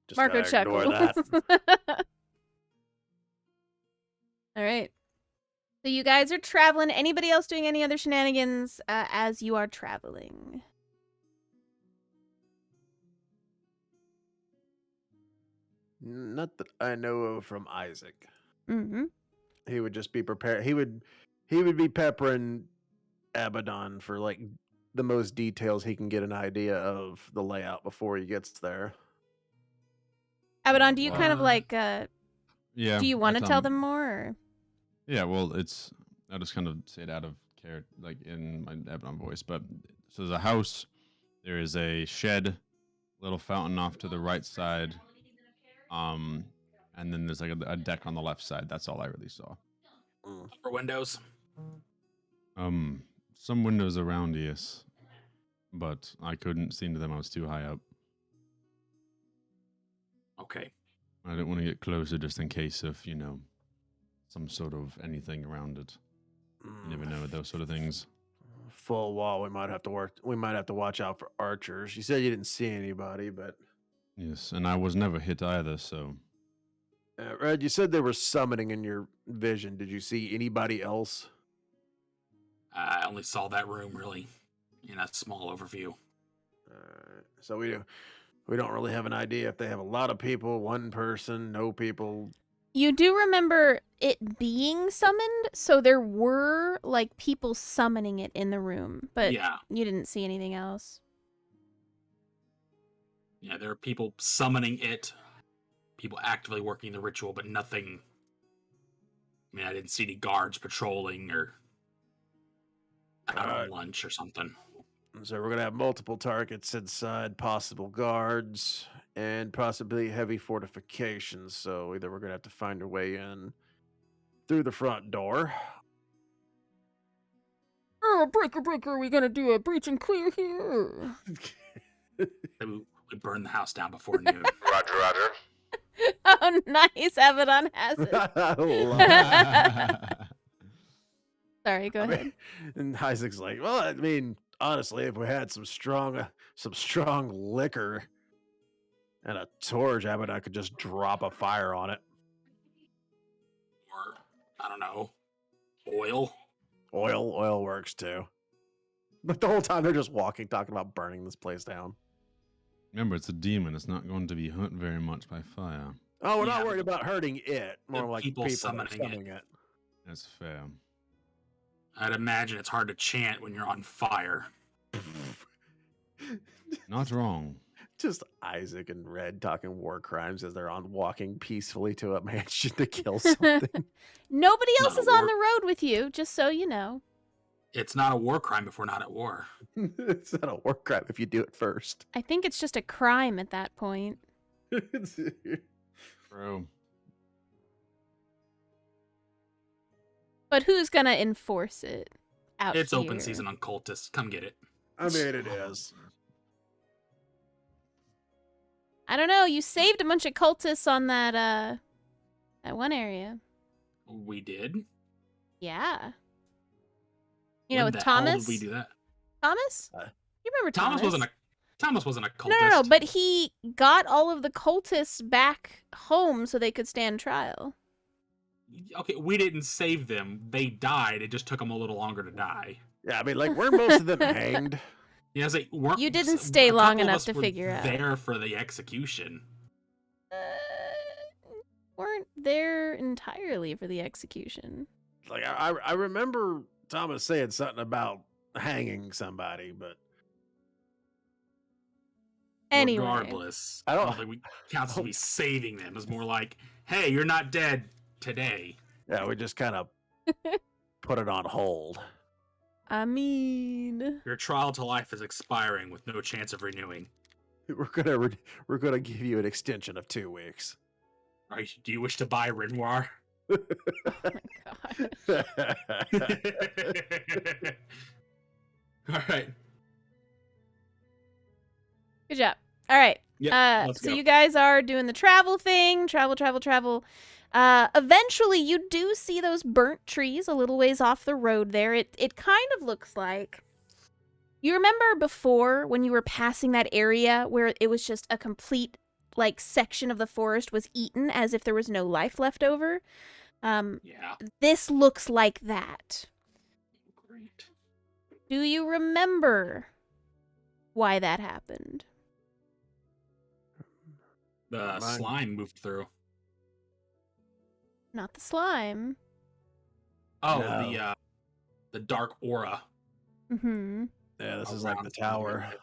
Just Marco ignore chuckles. that. All right. So you guys are traveling. Anybody else doing any other shenanigans as you are traveling? Not that I know of from Isaac. Mm-hmm. He would just be prepared. He would be peppering Abaddon for like the most details he can get an idea of the layout before he gets there. Abaddon, do you Well, kind of like, yeah. do you want to that's, tell them more? Or? Yeah, well, I'll just kind of say it out of care, like in my Abaddon voice. But so there's a house, there is a shed, little fountain off to the right side, and then there's like a deck on the left side. That's all I really saw. Upper windows. Some windows around, yes, but I couldn't see into them. I was too high up. Okay. I didn't want to get closer just in case of, some sort of anything around it. You never know with those sort of things. Full wall. We might have to watch out for archers. You said you didn't see anybody, but Yes, and I was never hit either, so Red, you said there was summoning in your vision. Did you see anybody else? I only saw that room really in a small overview. So we don't really have an idea if they have a lot of people, one person, no people. You do remember it being summoned, so there were like people summoning it in the room, but Yeah. you didn't see anything else. Yeah, there are people summoning it, people actively working the ritual, but nothing. I mean, I didn't see any guards patrolling or out on lunch or something. So we're gonna have multiple targets inside, possible guards, and possibly heavy fortifications. So either we're gonna have to find our way in through the front door. Oh, breaker, we gonna do a breach and clear here. We burned the house down before noon. Roger, roger. Oh, nice. Abaddon has it. I love it. Sorry, go ahead. And Isaac's like, well, I mean, honestly, if we had some strong liquor and a torch, I could just drop a fire on it. Or, I don't know, oil. Oil works too. But the whole time they're just walking, talking about burning this place down. remember, it's a demon. It's not going to be hurt very much by fire. Oh, we're Yeah, not worried about hurting it. More like people people that are summoning it. it. That's fair. I'd imagine it's hard to chant when you're on fire. Not wrong. Just Isaac and Red talking war crimes as they're on walking peacefully to a mansion to kill something. Nobody else Not is a on war- the road with you, just so you know. It's not a war crime if we're not at war. It's not a war crime if you do it first. I think it's just a crime at that point. Bro. But who's gonna enforce it out It's here? open season on cultists. Come get it. I mean, it is. I don't know. You saved a bunch of cultists on that one area. We did. Yeah. You know, When with the hell Thomas. did we do that? Thomas? You remember Thomas? Thomas wasn't a cultist. No, but he got all of the cultists back home so they could stand trial. Okay, we didn't save them. They died. It just took them a little longer to die. Yeah, I mean, like, weren't most of them hanged? Yeah, it's like, weren't, You didn't stay a long couple of enough us to were figure out. there for the execution. Weren't there entirely for the execution. Like, I remember Thomas saying something about hanging somebody, but Anyway. Regardless, I I don't- don't think we counts as we saving them. It's more like, hey, you're not dead today. yeah, we just kind of put it on hold. I mean, Your trial to life is expiring with no chance of renewing. We're gonna give you an extension of 2 weeks. Right? Do you wish to buy Renoir? oh my god. All right. Good job. All right. Yeah. Let's So go. you guys are doing the travel thing. Travel. Eventually, you do see those burnt trees a little ways off the road there. It kind of looks like... You remember before when you were passing that area where it was just a complete, like, section of the forest was eaten as if there was no life left over? Yeah. This looks like that. Great. Do you remember why that happened? The Mine- slime moved through. Not the slime. Oh, No. the dark aura. Mm-hmm. Yeah, this is like around the some of tower. it.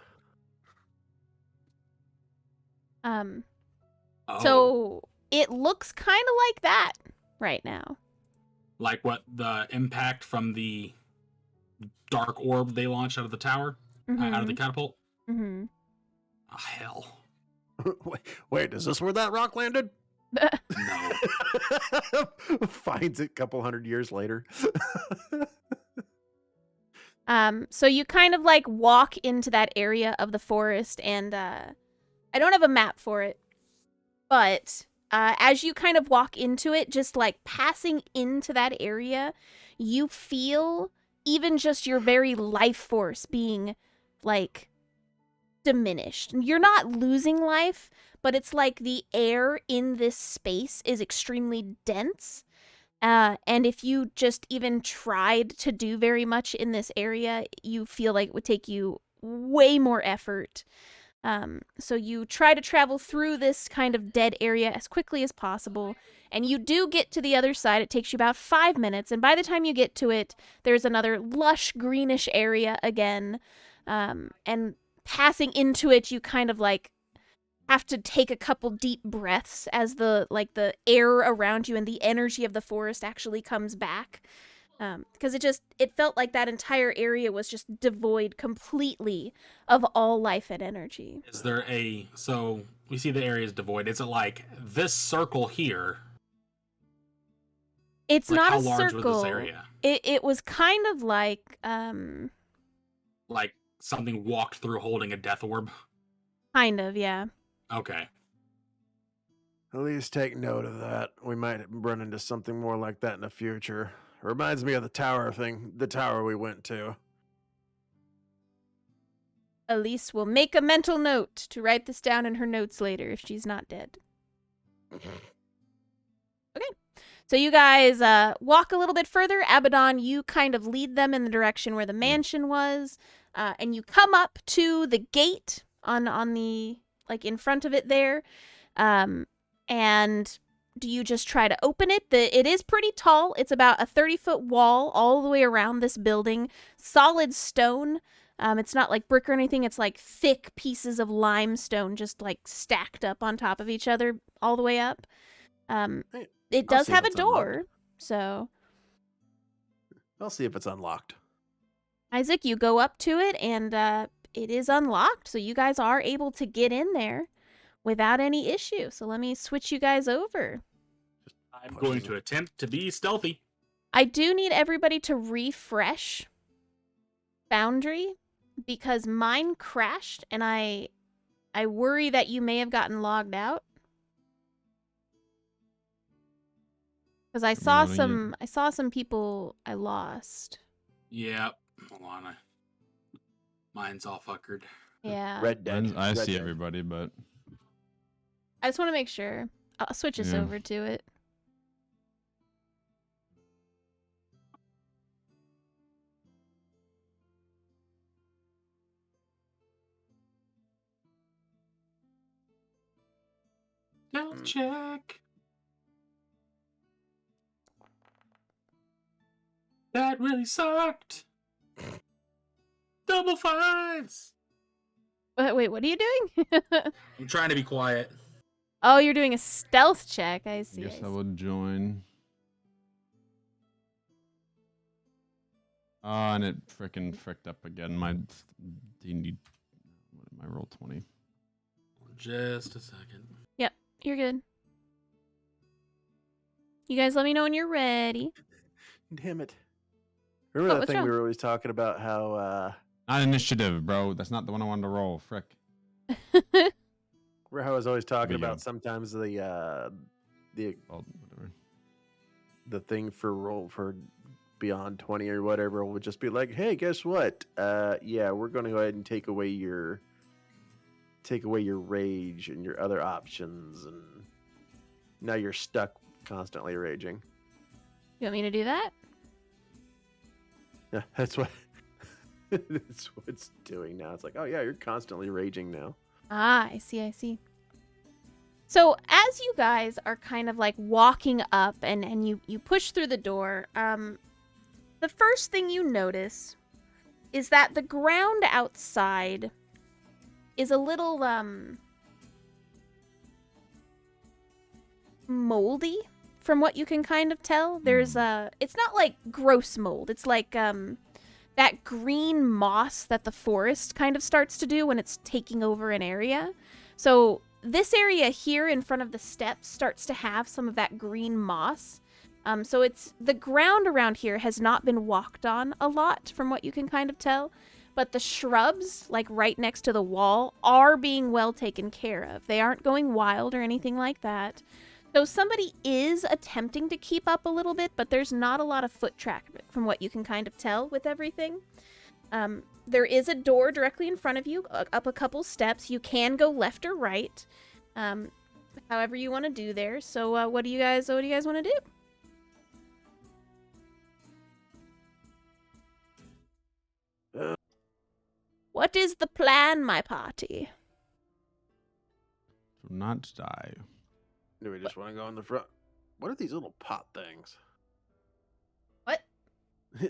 Oh, So it looks kind of like that right now. like what the impact from the dark orb they launched out of the tower, out of the catapult. Mm-hmm. Oh, hell, Wait, is this where that rock landed? no. Finds it a couple hundred years later. So you kind of like walk into that area of the forest, and I don't have a map for it, but as you kind of walk into it, just like passing into that area, you feel even just your very life force being like diminished. You're not losing life, but it's like the air in this space is extremely dense. And if you just even tried to do very much in this area, you feel like it would take you way more effort. So you try to travel through this kind of dead area as quickly as possible, and you do get to the other side. It takes you about 5 minutes, and by the time you get to it, there's another lush greenish area again. And passing into it, you kind of like have to take a couple deep breaths as the air around you and the energy of the forest actually comes back, because it felt like that entire area was just devoid completely of all life and energy. Is there so we see the area is devoid. Is it like this circle here? It's Like, not how a large was this circle. area? It was kind of like Like something walked through holding a death orb? kind of, yeah. Okay. At least take note of that. We might run into something more like that in the future. Reminds me of the tower thing, the tower we went to. Elise will make a mental note to write this down in her notes later if she's not dead. So you guys walk a little bit further. Abaddon, you kind of lead them in the direction where the mansion was, and you come up to the gate on the like in front of it there. And do you just try to open it? It is pretty tall. It's about a 30-foot wall all the way around this building, solid stone. It's not like brick or anything. It's like thick pieces of limestone just like stacked up on top of each other all the way up. It I'll does see if have a it's unlocked. door, so I'll see if it's unlocked. Isaac, you go up to it, and it is unlocked, so you guys are able to get in there without any issue. So let me switch you guys over. I'm going to attempt to be stealthy. I do need everybody to refresh Foundry because mine crashed, and I worry that you may have gotten logged out. Because I saw some people I lost. Yep. Hold on. Mine's all fuckered. Yeah. Red Dead. I Red see Dead. everybody, but I just want to make sure. I'll switch us Yeah. over to it. Stealth check. That really sucked. Double fives. Wait, what are you doing? I'm trying to be quiet. Oh, you're doing a stealth check. I I see. guess I I see. would join. And it fricked up again. My D&D. What am I roll 20? Just a second. You're good. You guys let me know when you're ready. Damn it. Remember that what's thing we wrong? were always talking about how Not initiative, bro. That's not the one I wanted to roll. Frick. I was always talking Video. about sometimes the Well, whatever. the thing for roll for beyond 20 or whatever would just be like, hey, guess what? Yeah, we're going to go ahead and take away your rage and your other options, and now you're stuck constantly raging. You want me to do that? Yeah, that's what that's what it's doing now. It's like, oh yeah, you're constantly raging now. Ah, I see, I see. So as you guys are kind of like walking up and you push through the door, the first thing you notice is that the ground outside is a little moldy from what you can kind of tell. There's it's not like gross mold. It's like that green moss that the forest kind of starts to do when it's taking over an area. So this area here in front of the steps starts to have some of that green moss. So it's the ground around here has not been walked on a lot from what you can kind of tell, but the shrubs like right next to the wall are being well taken care of. They aren't going wild or anything like that. So somebody is attempting to keep up a little bit, but there's not a lot of foot traffic from what you can kind of tell with everything. There is a door directly in front of you, up a couple steps. You can go left or right, however you want to do there. So what do you guys want to do? What is the plan, my party? Do not die. Do we just want to go in the front? What are these little pot things? What?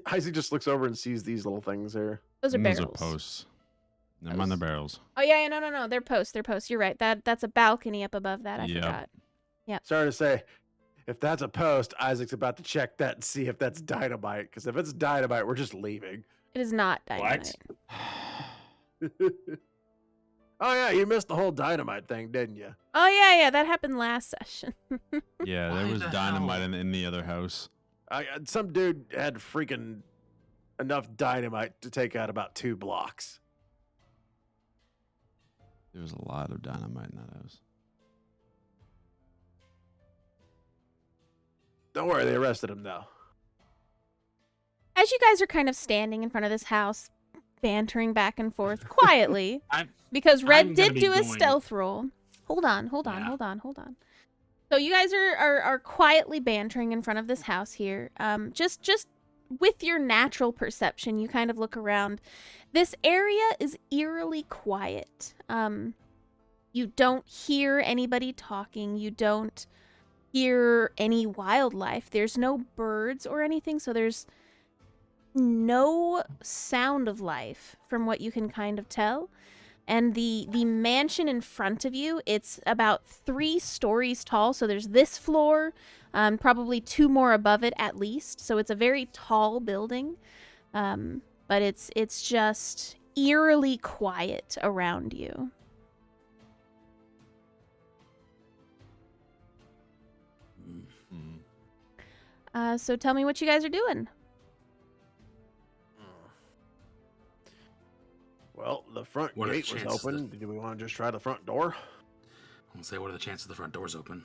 Isaac just looks over and sees these little things there. Those are Those are barrels. posts. Them on the barrels. Oh yeah, no. They're posts. You're right. That's a balcony up above that. I Yep. forgot. Sorry to say, if that's a post, Isaac's about to check that and see if that's dynamite. Because if it's dynamite, we're just leaving. It is not dynamite. Oh yeah, you missed the whole dynamite thing, didn't you? Oh yeah. That happened last session. Yeah, there Why was the dynamite hell? in the other house. Some dude had freaking enough dynamite to take out about 2 blocks. There was a lot of dynamite in that house. Don't worry, they arrested him now. As you guys are kind of standing in front of this house, bantering back and forth quietly, because Red I'm did gonna be do a going- stealth roll. Hold on. Yeah. So you guys are quietly bantering in front of this house here. Just with your natural perception, you kind of look around. This area is eerily quiet. You don't hear anybody talking. You don't hear any wildlife. There's no birds or anything, so there's no sound of life from what you can kind of tell. And the mansion in front of you, it's about 3 stories tall. So there's this floor, probably 2 more above it at least. So it's a very tall building, but it's just eerily quiet around you. So tell me what you guys are doing. Well, the front What are the gate was chances open. Do we want to just try the front door? I'll say, what are the chances the front door's open?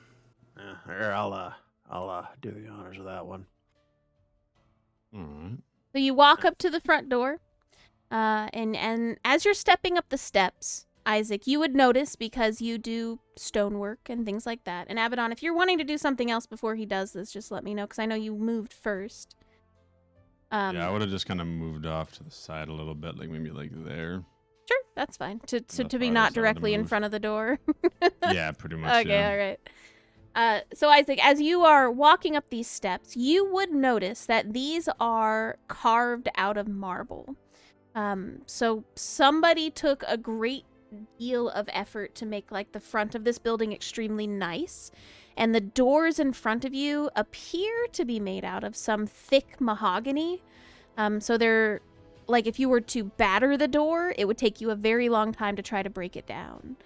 Here, I'll do the honors of that one. All right. So you walk up to the front door, and as you're stepping up the steps, Isaac, you would notice, because you do stonework and things like that. And Abaddon, if you're wanting to do something else before he does this, just let me know, because I know you moved first. Yeah, I would have just kind of moved off to the side a little bit, like maybe like there. Sure, that's fine. To be farthest not I would've directly in moved. front of the door. Yeah, pretty much. Okay, yeah. all right. So Isaac, as you are walking up these steps, you would notice that these are carved out of marble. So somebody took a great deal of effort to make like the front of this building extremely nice, and the doors in front of you appear to be made out of some thick mahogany. So they're like, if you were to batter the door, it would take you a very long time to try to break it down.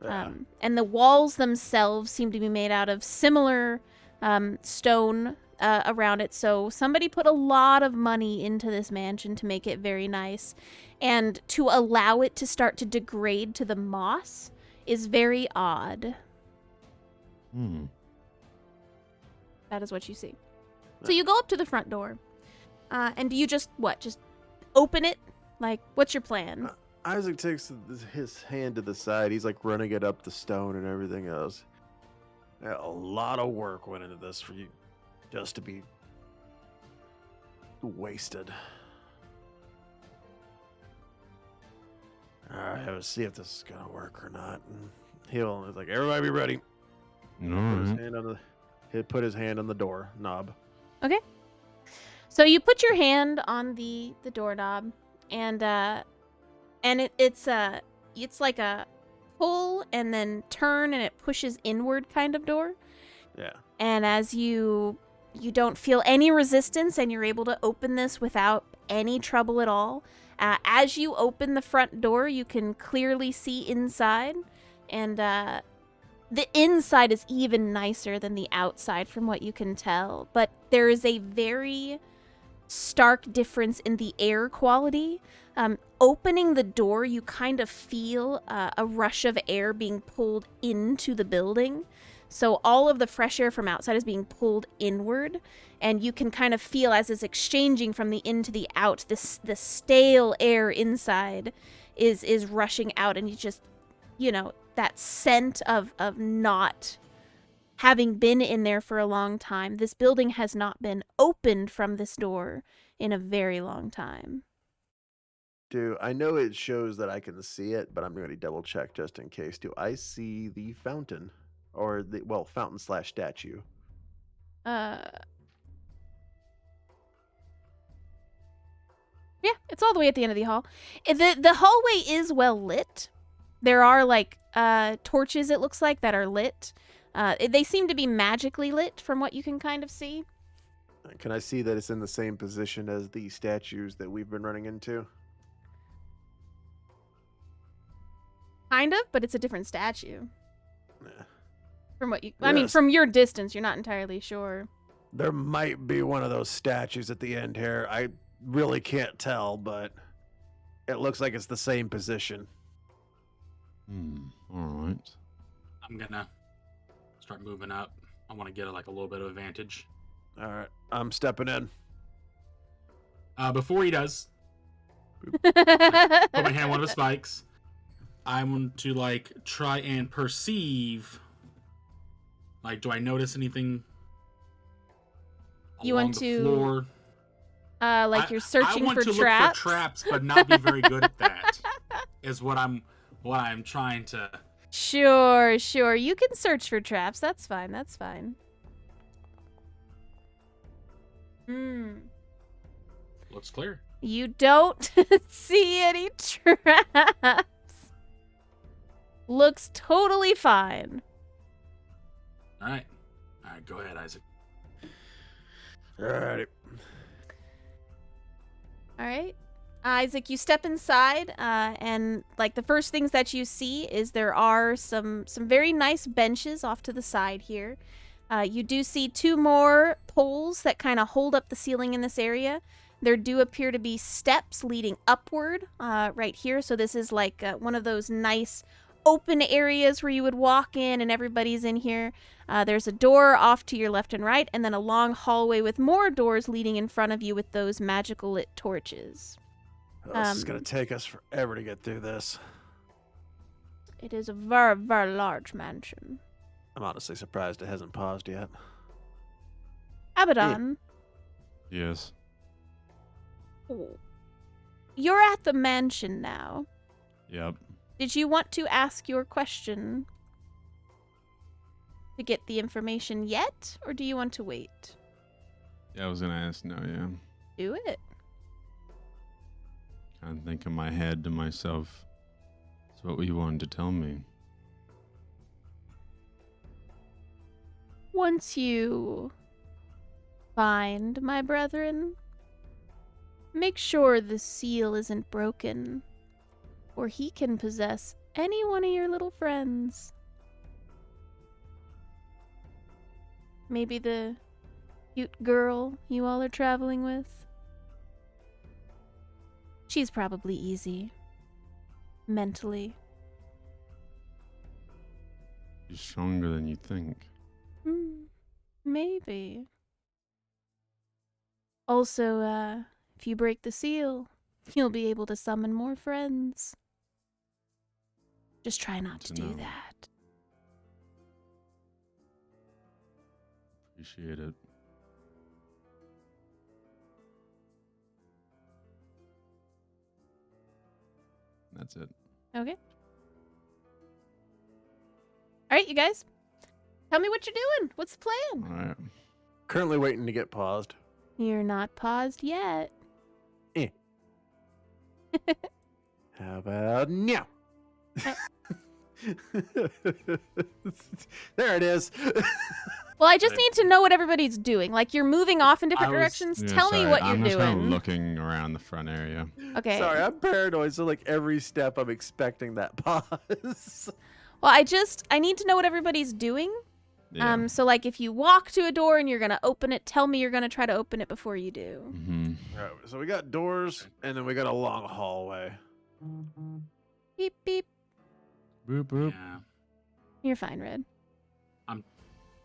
And the walls themselves seem to be made out of similar stone around it. So somebody put a lot of money into this mansion to make it very nice. And to allow it to start to degrade to the moss is very odd. That is what you see. So you go up to the front door. And do you just open it? Like, what's your plan? Isaac takes his hand to the side. He's like running it up the stone and everything else. Yeah, a lot of work went into this for you just to be wasted. All right, let's see if this is gonna work or not. And he's like, everybody be ready. All Put his right. hand on the. He'll put his hand on the door knob. So you put your hand on the doorknob, and it's like a pull and then turn, and it pushes inward kind of door. Yeah. And as you don't feel any resistance, and you're able to open this without any trouble at all. As you open the front door, you can clearly see inside, and the inside is even nicer than the outside from what you can tell. But there is a very stark difference in the air quality. Opening the door, you kind of feel a rush of air being pulled into the building. So all of the fresh air from outside is being pulled inward, and you can kind of feel as it's exchanging from the in to the out, the stale air inside is rushing out, and you just, that scent of not having been in there for a long time. This building has not been opened from this door in a very long time. I know it shows that I can see it, but I'm going to double check just in case. Do I see the fountain? Or fountain / statue? Yeah, it's all the way at the end of the hall. The hallway is well lit. There are torches, it looks like, that are lit. They seem to be magically lit from what you can kind of see. Can I see that it's in the same position as the statues that we've been running into? Kind of, but it's a different statue. Nah. From what you, Yes. from your distance, you're not entirely sure. There might be one of those statues at the end here. I really can't tell, but it looks like it's the same position. All right. I'm gonna start moving up. I want to get a little bit of advantage. All right, I'm stepping in. Before he does, put my hand on one of the spikes. I want to try and perceive. Do I notice anything You along want the to, floor? you're searching I want for to traps? look for traps, but not be very good at that. Is what I'm trying to. Sure. You can search for traps. That's fine. Looks clear. You don't see any traps. Looks totally fine. All right, go ahead, Isaac. All right. All right. Isaac, you step inside, and the first things that you see is there are some very nice benches off to the side here. You do see 2 more poles that kind of hold up the ceiling in this area. There do appear to be steps leading upward right here. So this is one of those nice open areas where you would walk in and everybody's in here. There's a door off to your left and right, and then a long hallway with more doors leading in front of you with those magical lit torches. This is going to take us forever to get through this. It is a very, very large mansion. I'm honestly surprised it hasn't paused yet. Abaddon, Yes. you're at the mansion now. Yep. Did you want to ask your question to get the information yet, or do you want to wait? Yeah, I was gonna ask now. Yeah. Do it. Kind of think in my head to myself. That's what you wanted to tell me. Once you find my brethren, make sure the seal isn't broken, or he can possess any one of your little friends. Maybe the cute girl you all are traveling with. She's probably easy. Mentally. She's stronger than you think. Maybe. Also, if you break the seal, you'll be able to summon more friends. Just try not to do that. Appreciate it. That's it. Okay. All right, you guys. Tell me what you're doing. What's the plan? All right. Currently waiting to get paused. You're not paused yet. How about now? There it is. Well, I just need to know what everybody's doing. Like, you're moving off in different directions. Yeah, Tell me sorry, what you're I'm just kind of doing. looking around the front area. Okay. Sorry, I'm paranoid, so like every step I'm expecting that pause. Well, I need to know what everybody's doing. Yeah. So like if you walk to a door and you're gonna open it, tell me you're gonna try to open it before you do. Mm-hmm. All right, so we got doors, and then we got a long hallway. Beep beep. Boop boop. Yeah. You're fine, Red.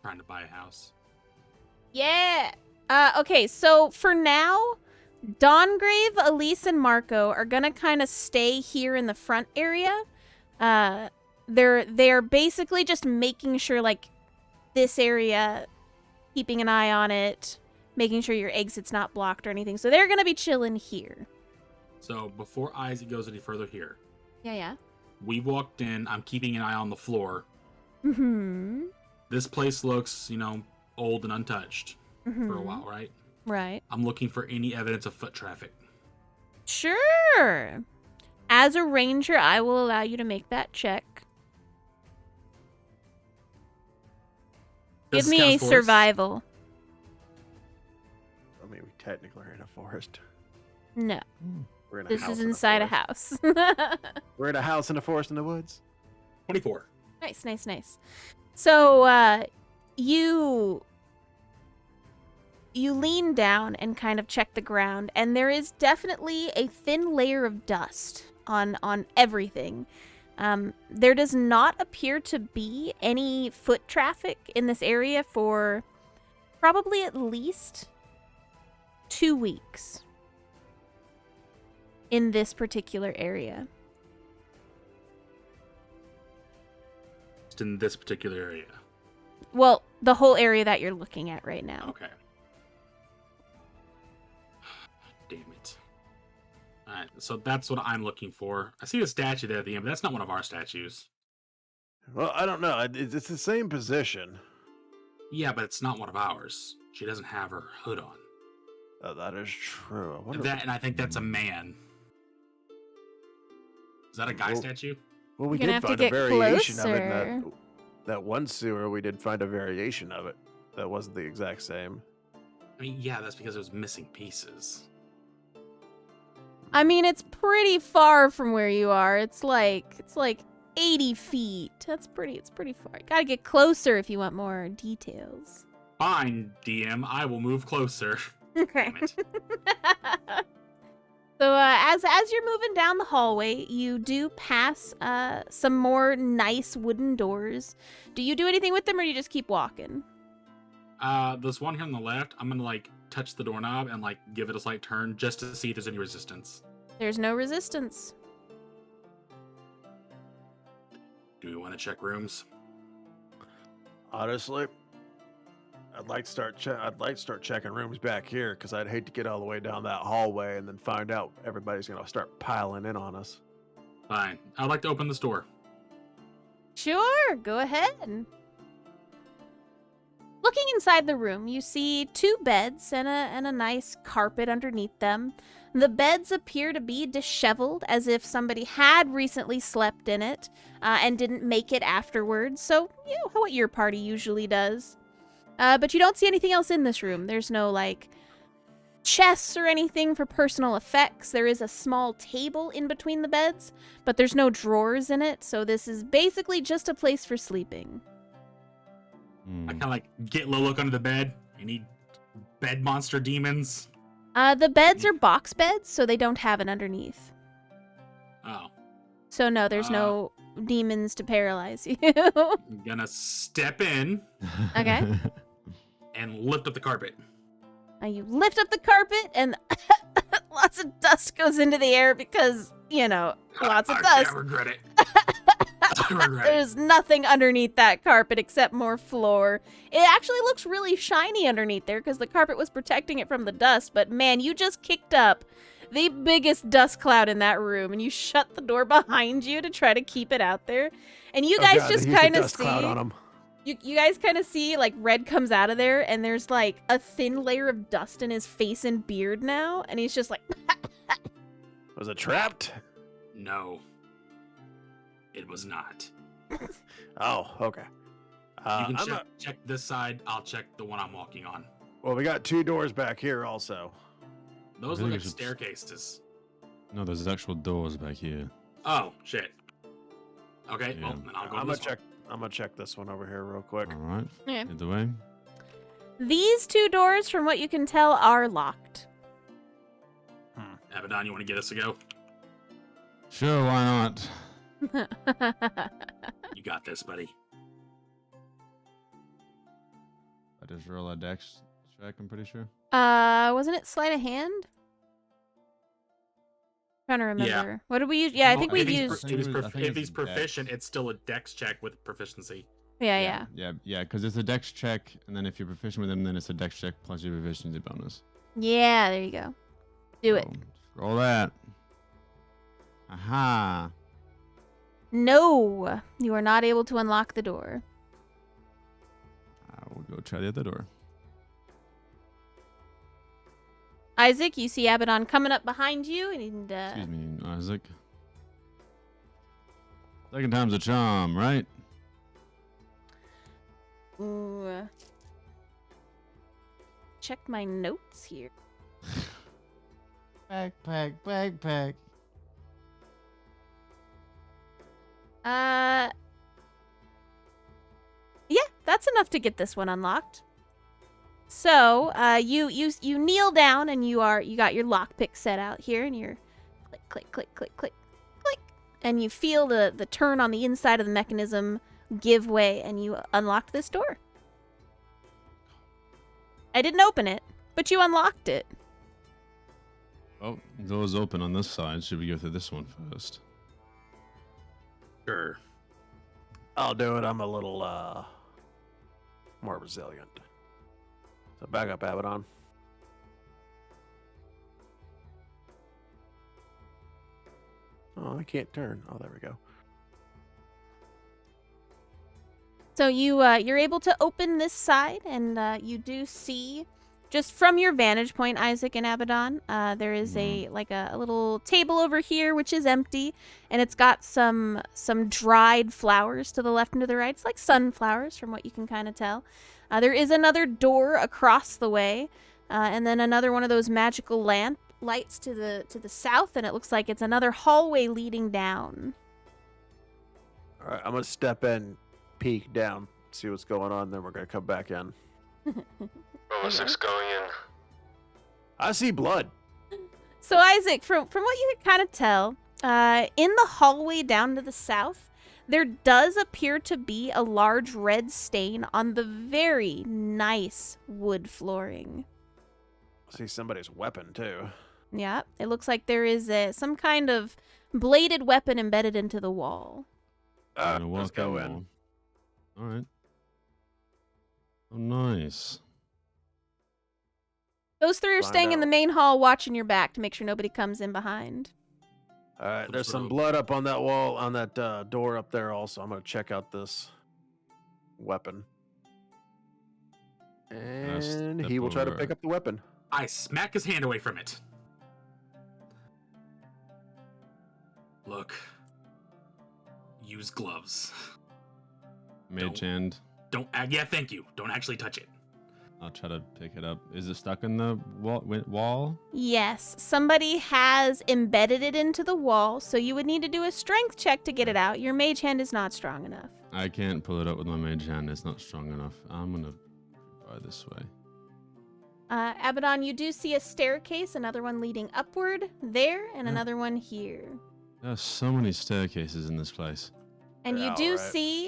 Trying to buy a house. Yeah. Okay, so for now, Dawngrave, Elise, and Marco are gonna kind of stay here in the front area. They're basically just making sure like this area, keeping an eye on it, making sure your exit's not blocked or anything. So they're gonna be chilling here. So before Isaac goes any further here, Yeah. we walked in. I'm keeping an eye on the floor. Mm-hmm. This place looks, old and untouched for a while, right? Right. I'm looking for any evidence of foot traffic. Sure. As a ranger, I will allow you to make that check. This Give is me a Scout's Force. survival. I mean, we technically are in a forest. No, We're in a this house is in inside a forest. house. We're in a house in a forest in the woods. 24. Nice. So, you lean down and kind of check the ground, and there is definitely a thin layer of dust on everything. There does not appear to be any foot traffic in this area for probably at least 2 weeks in this particular area. Just in this particular area. Well, the whole area that you're looking at right now. Okay. Damn it. Alright, so that's what I'm looking for. I see a statue there at the end, but that's not one of our statues. Well, I don't know. It's the same position. Yeah, but it's not one of ours. She doesn't have her hood on. Oh, that is true. I wonder And I think that's a man. Is that a guy Well, statue? well, we You're gonna did have to find a get variation of it in closer. that one sewer. We did find a variation of it that wasn't the exact same. I mean, yeah, that's because it was missing pieces. I mean, it's pretty far from where you are. It's like 80 feet. It's pretty far. Gotta get closer if you want more details. Fine, DM, I will move closer. Okay. Damn it. So as you're moving down the hallway, you do pass some more nice wooden doors. Do you do anything with them, or do you just keep walking? This one here on the left, I'm gonna touch the doorknob and give it a slight turn just to see if there's any resistance. There's no resistance. Do we want to check rooms? Honestly, I'd like to start checking rooms back here because I'd hate to get all the way down that hallway and then find out everybody's gonna start piling in on us. Fine. I'd like to open this door. Sure, go ahead. Looking inside the room, you see 2 beds and a nice carpet underneath them. The beds appear to be disheveled, as if somebody had recently slept in it and didn't make it afterwards. So, what your party usually does. But you don't see anything else in this room. There's no, chests or anything for personal effects. There is a small table in between the beds, but there's no drawers in it. So this is basically just a place for sleeping. I kind of get low, look under the bed. Any bed monster demons? The beds are box beds, so they don't have it underneath. Oh. So no, there's no demons to paralyze you. I'm gonna step in Okay. and lift up the carpet. You lift up the carpet, and lots of dust goes into the air because, lots of I dust. regret it. I regret it. There's nothing underneath that carpet except more floor. It actually looks really shiny underneath there because the carpet was protecting it from the dust, but man, you just kicked up the biggest dust cloud in that room, and you shut the door behind you to try to keep it out there. And you guys God, just they used a kind of dust cloud see on 'em. you guys kind of see like Red comes out of there, and there's like a thin layer of dust in his face and beard now, and he's just like, Was it trapped? No, it was not. Oh, okay. You can I'm check this side. I'll check the one I'm walking on. well, we got 2 doors back here also. Those I look think like we should- staircases. No, there's actual doors back here. Oh shit. Okay, Yeah. well then I'll go I'm to gonna this one. check. I'm gonna check this one over here real quick. All right. Okay. Either way. these 2 doors, from what you can tell, are locked. Abaddon, you want to get us a go? Sure, why not? You got this, buddy. I just roll a dex check, I'm pretty sure. Wasn't it sleight of hand? Trying to remember. What did we use? Yeah, I No, think I we think used. I think it was- I think If it's he's a dex. proficient, it's still a dex check with proficiency. Yeah. Yeah, because it's a dex check, and then if you're proficient with them, then it's a dex check plus your proficiency bonus. Yeah, there you go. Do it. So, roll that. Aha. No, you are not able to unlock the door. I will go try the other door. Isaac, you see Abaddon coming up behind you, and Excuse me, Isaac. Second time's a charm, right? ooh. Check my notes here. Backpack. Yeah, that's enough to get this one unlocked. So, you kneel down, and you got your lockpick set out here, and you're click, and you feel the turn on the inside of the mechanism give way, and you unlocked this door. I didn't open it, but you unlocked it. Oh, door's open on this side. Should we go through this one first? Sure. I'll do it. I'm a little more resilient. So back up, Abaddon. Oh, I can't turn. Oh, there we go. So you're able to open this side, and you do see, just from your vantage point, Isaac and Abaddon, there is a little table over here which is empty, and it's got some dried flowers to the left and to the right. It's like sunflowers, from what you can kind of tell. There is another door across the way, and then another one of those magical lights to the south, and it looks like it's another hallway leading down. All right, I'm gonna step in, peek down, see what's going on. Then we're gonna come back in. Roll 6 going in. I see blood. So Isaac, from what you can kind of tell, in the hallway down to the south, there does appear to be a large red stain on the very nice wood flooring. I see somebody's weapon too. Yeah, it looks like there is some kind of bladed weapon embedded into the wall. Gonna Let's walk go in in. more. All right. Oh, nice. Those 3 are Find staying in the out. main hall, watching your back to make sure nobody comes in behind. All right, there's sort some of- blood up on that wall, on that door up there. Also, I'm gonna check out this weapon, and step he will try to over. pick up the weapon. I smack his hand away from it. Look. Use gloves. Mage hand. Don't. Yeah, thank you. Don't actually touch it. I'll try to pick it up. Is it stuck in the wall? Yes, somebody has embedded it into the wall, so you would need to do a strength check to get it out. Your mage hand is not strong enough. I can't pull it up with my mage hand. It's not strong enough. I'm gonna try this way. Abaddon, you do see a staircase, another one leading upward there, and Yeah. another one here. There are so many staircases in this place. And you Yeah, do alright. see,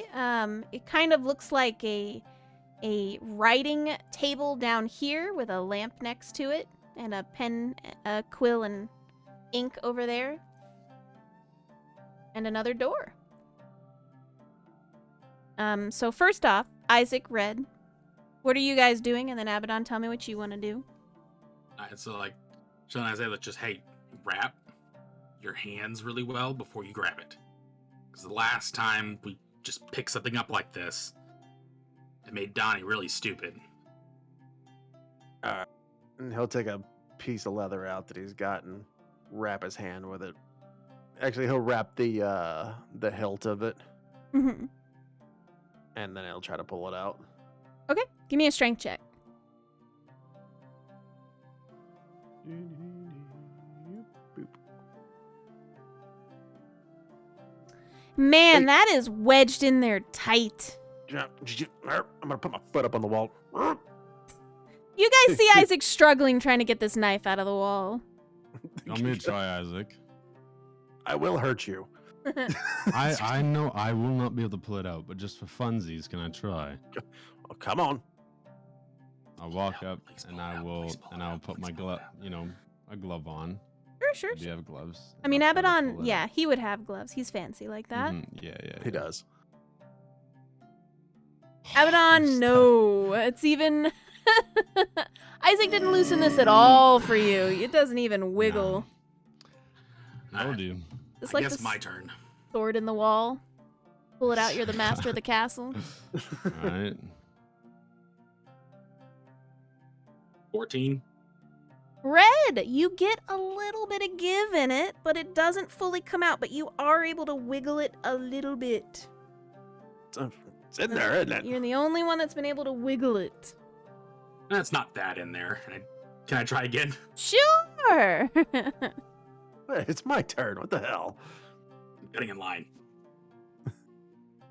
it kind of looks like a writing table down here with a lamp next to it, and a pen, a quill, and ink over there. And another door. So first off, Isaac, Red, what are you guys doing? And then Abaddon, tell me what you want to do. So like, Sean and Isaiah, let's just, hey, wrap your hands really well before you grab it. Because the last time we just picked something up like this, it made Donnie really stupid. And he'll take a piece of leather out that he's got and wrap his hand with it. Actually, he'll wrap the hilt of it, Mm-hmm. and then he'll try to pull it out. Okay, give me a strength check. Boop. Man, Hey. that is wedged in there tight. I'm gonna put my foot up on the wall. You guys see Isaac struggling trying to get this knife out of the wall. Want me to try, Isaac? I will hurt you. I know I will not be able to pull it out, but just for funsies, can I try? Oh, come on. I'll walk Pull it out, up please and pull it I out, will please pull it and I'll out, put please my pull it glove, a glove on. Sure. Do you have gloves? I mean, I'll try to Abaddon, pull it yeah, out. he would have gloves. He's fancy like that. Yeah. He does. Abaddon, no. It's even... Isaac didn't loosen this at all for you. It doesn't even wiggle. I'll Alright, do. It's I like guess this my turn. sword in the wall. Pull it out, you're the master of the castle. All right. 14. Red, you get a little bit of give in it, but it doesn't fully come out, but you are able to wiggle it a little bit. It's in there, isn't it? You're the only one that's been able to wiggle it. That's not that in there. Can I try again? Sure. Wait, it's my turn. What the hell? I'm getting in line.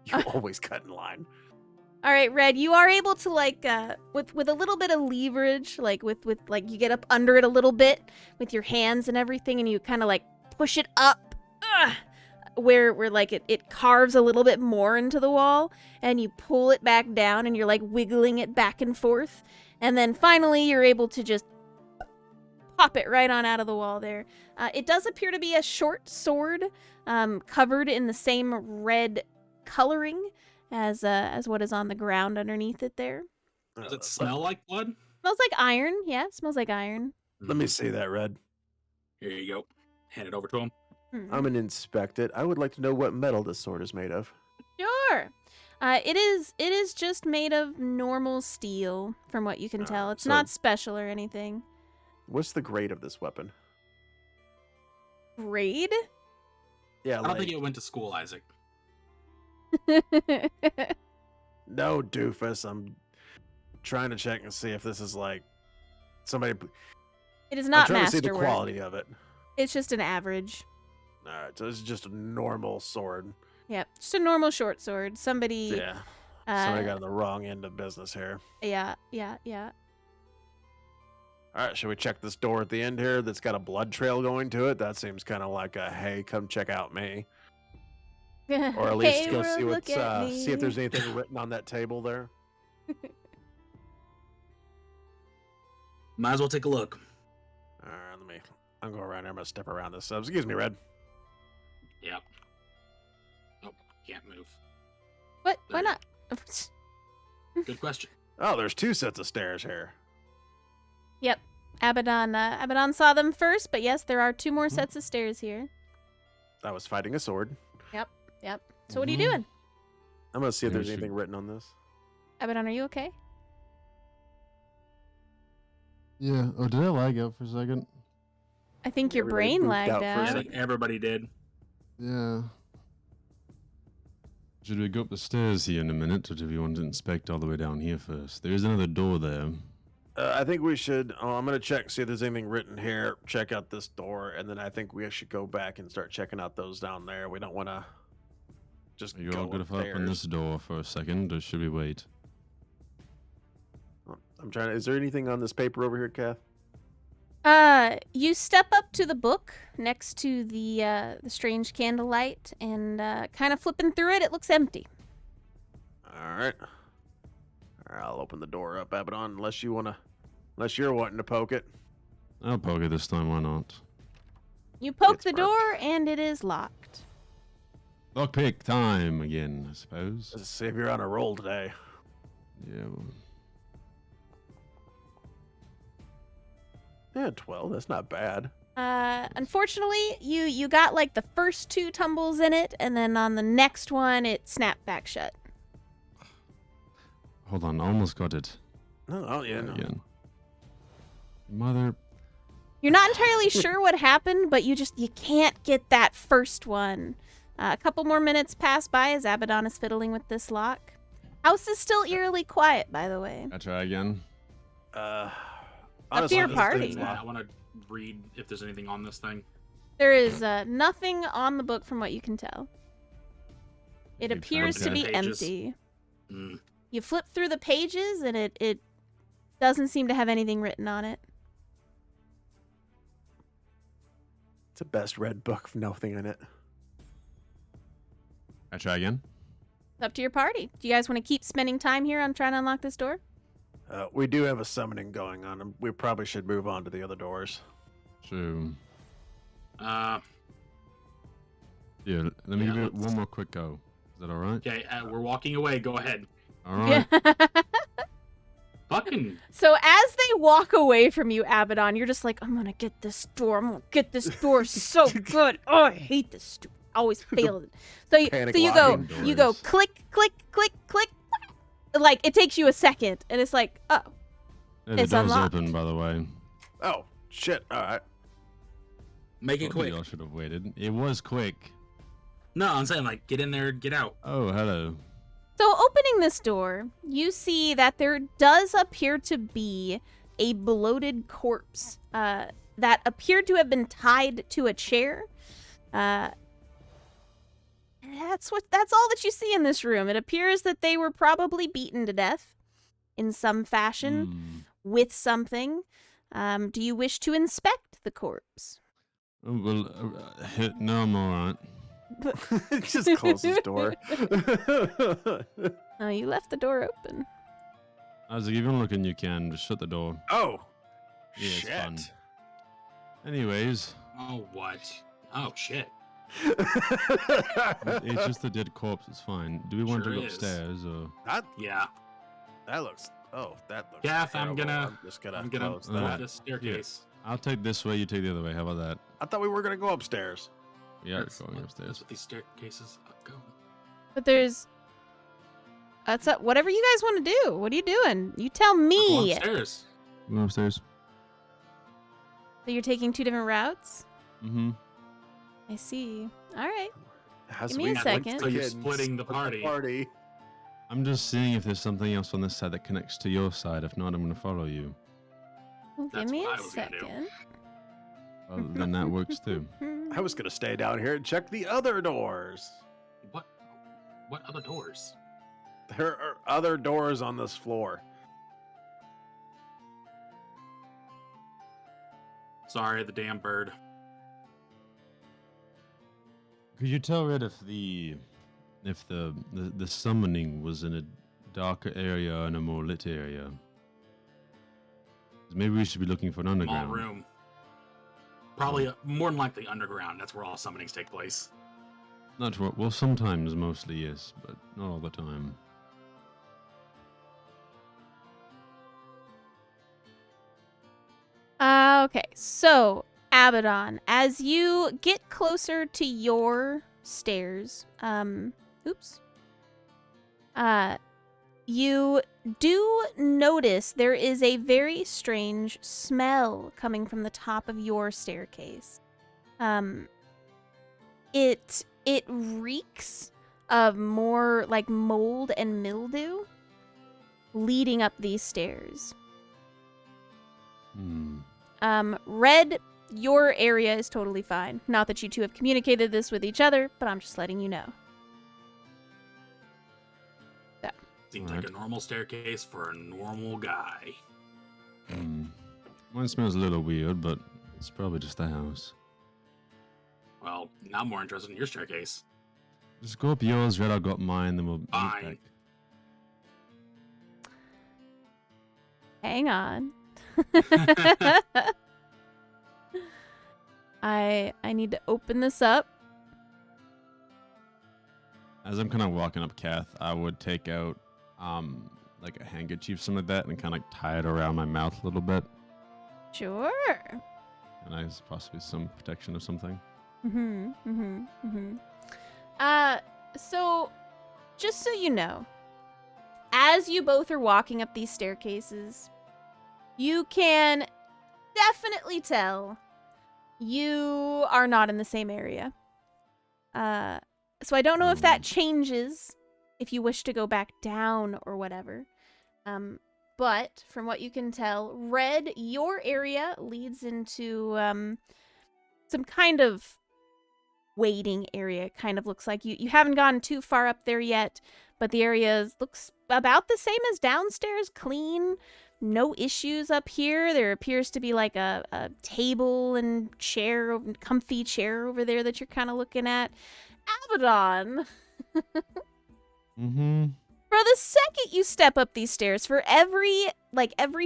You always cut in line. All right, Red, you are able to with a little bit of leverage, with you get up under it a little bit with your hands and everything, and you kind of like push it up, where like it carves a little bit more into the wall, and you pull it back down, and you're like wiggling it back and forth, and then finally you're able to just pop it right on out of the wall there. It does appear to be a short sword, covered in the same red coloring as what is on the ground underneath it there. Does it smell like blood? Smells like iron. Yeah, it smells like iron. Let me see that, Red. Here you go. Hand it over to him. Mhm. I'm gonna inspect it. I would like to know what metal this sword is made of. Sure. It is just made of normal steel, from what you can tell. It's so- not special or anything. What's the grade of this weapon? Grade? Yeah, I don't think it went to school, Isaac. no, doofus. I'm trying to check and see if this is like somebody. It is I'm not trying to see the masterwork. quality of it. It's just an average. All right, so it's just a normal sword. Yep, just a normal short sword. Somebody. Yeah, somebody got on the wrong end of business here. Yeah. All right, should we check this door at the end here that's got a blood trail going to it? That seems kind of like a, hey, come check out me. Or at least Hey, go world, see look what's at see if there's me. anything written on that table there. Might as well take a look. All right, I'm going around here. I'm gonna step around this. Excuse me, Red. Yep. Oh, can't move. What? Why not? Good question. Oh, there's two sets of stairs here. Yep. Abaddon saw them first, but yes, there are two more sets of stairs here. I was fighting a sword. Yep. So what are you Mhm. doing? I'm gonna see if Yeah, there's shoot. anything written on this. Abaddon, are you okay? Yeah. Oh, did I lag out for a second? I think your Everybody brain booped lagged out for a I out. second. think everybody did. Yeah. Should we go up the stairs here in a minute, or do we want to inspect all the way down here first? There is another door there. I think we should. Oh, I'm gonna check, see if there's anything written here. Check out this door, and then I think we should go back and start checking out those down there. We don't want to just Are you go all good if I open upstairs. this door for a second, or should we wait? I'm trying to. Is there anything on this paper over here, Kath? You step up to the book next to the strange candlelight, and kind of flipping through it, it looks empty. All right. I'll open the door up, Abaddon, unless you're wanting to poke it. I'll poke it this time, why not? You poke It's the marked. door, and it is locked. Lockpick time again, I suppose. Let's see if you're on a roll today. Yeah. Well, Yeah, 12. That's not bad. Unfortunately, you got like the first 2 tumbles in it, and then on the next one, it snapped back shut. Hold on, I almost got it. No, oh yeah, no. Again. Mother. You're not entirely sure what happened, but you can't get that first one. A couple more minutes pass by as Abaddon is fiddling with this lock. House is still eerily quiet, by the way. I try again. Up to Honestly, your this party. thing's Yeah, locked. I want to read if there's anything on this thing. There is nothing on the book from what you can tell. It You appears to be found pages. empty. Mm. You flip through the pages, and it doesn't seem to have anything written on it. It's the best read book with nothing in it. I try again. It's up to your party. Do you guys want to keep spending time here on trying to unlock this door? We do have a summoning going on, and we probably should move on to the other doors. True. Uh, Yeah, let me Yeah, give it let's- one more quick go. Is that alright? okay, we're walking away. Go ahead. Alright. Fucking. So as they walk away from you, Abaddon, you're just like, I'm gonna get this door. I'm gonna get this door so good. Oh, I hate this stupid. Always fail it. So you Panic so you go locking you go doors. click click click click. Like it takes you a second, and it's like, oh, Yeah, the It's door's unlocked. open, by the way. Oh shit! All right. Make it Probably quick. y'all should have waited. It was quick. No, I'm saying like get in there, get out. Oh, hello. So opening this door, you see that there does appear to be a bloated corpse that appeared to have been tied to a chair. That's all that you see in this room. It appears that they were probably beaten to death in some fashion Hmm. with something. Do you wish to inspect the corpse? Oh, well, no, I'm alright. Just close this door. Oh, you left the door open. Isaac, if you're looking, you can. Just shut the door. Oh Yeah, it's shit! fun. Anyways, Oh what? Oh shit. it's just a dead corpse. It's fine. Do we want Sure to go is. upstairs or? Yeah. That looks. Oh, that looks. Gaff, I'm terrible. gonna- I'm just gonna I'm gonna close go that. up that. this staircase. I'll take this way. You take the other way. How about that? I thought we were gonna go upstairs. We are That's- going That's upstairs. what these staircases go. But there's. That's up. Whatever you guys want to do. What are you doing? You tell We're going me. upstairs. Go upstairs. So you're taking 2 different routes? Mm-hmm. I see. All right. As Give me a we second. once So you're again splitting the split party. I'm just seeing if there's something else on this side that connects to your side. If not, I'm going to follow you. Well, give That's me what a I was gonna do. second. Well, then that works too. I was gonna stay down here and check the other doors. What? What other doors? There are other doors on this floor. Sorry, the damn bird. Could you tell Red if the summoning was in a darker area or in a more lit area? 'Cause maybe we should be looking for an Small underground. room. Probably more than likely underground. That's where all summonings take place. Not sure. Well, sometimes, mostly yes, but not all the time. Okay, so Abaddon, as you get closer to your stairs, you do notice there is a very strange smell coming from the top of your staircase. It reeks of more like mold and mildew leading up these stairs. Red, your area is totally fine. Not that you two have communicated this with each other, but I'm just letting you know. Seems like a normal staircase for a normal guy. Mine smells a little weird, but it's probably just the house. Well, now I'm more interested in your staircase. Just go up yours, Red. I got mine, then we'll meet Fine. back. Hang on. I need to open this up. As I'm kind of walking up Kath, I would take out like a handkerchief, something like that, and kind of like tie it around my mouth a little bit. Sure. and I guess possibly some protection of something. So, just so you know, as you both are walking up these staircases, you can definitely tell you are not in the same area. So I don't know if that changes if you wish to go back down or whatever. But from what you can tell, Red, your area leads into some kind of waiting area. It kind of looks like you haven't gotten too far up there yet, but the area looks about the same as downstairs, clean. No issues up here. There appears to be like a table and chair, comfy chair over there that you're kind of looking at. Abaddon. For the second you step up these stairs, for every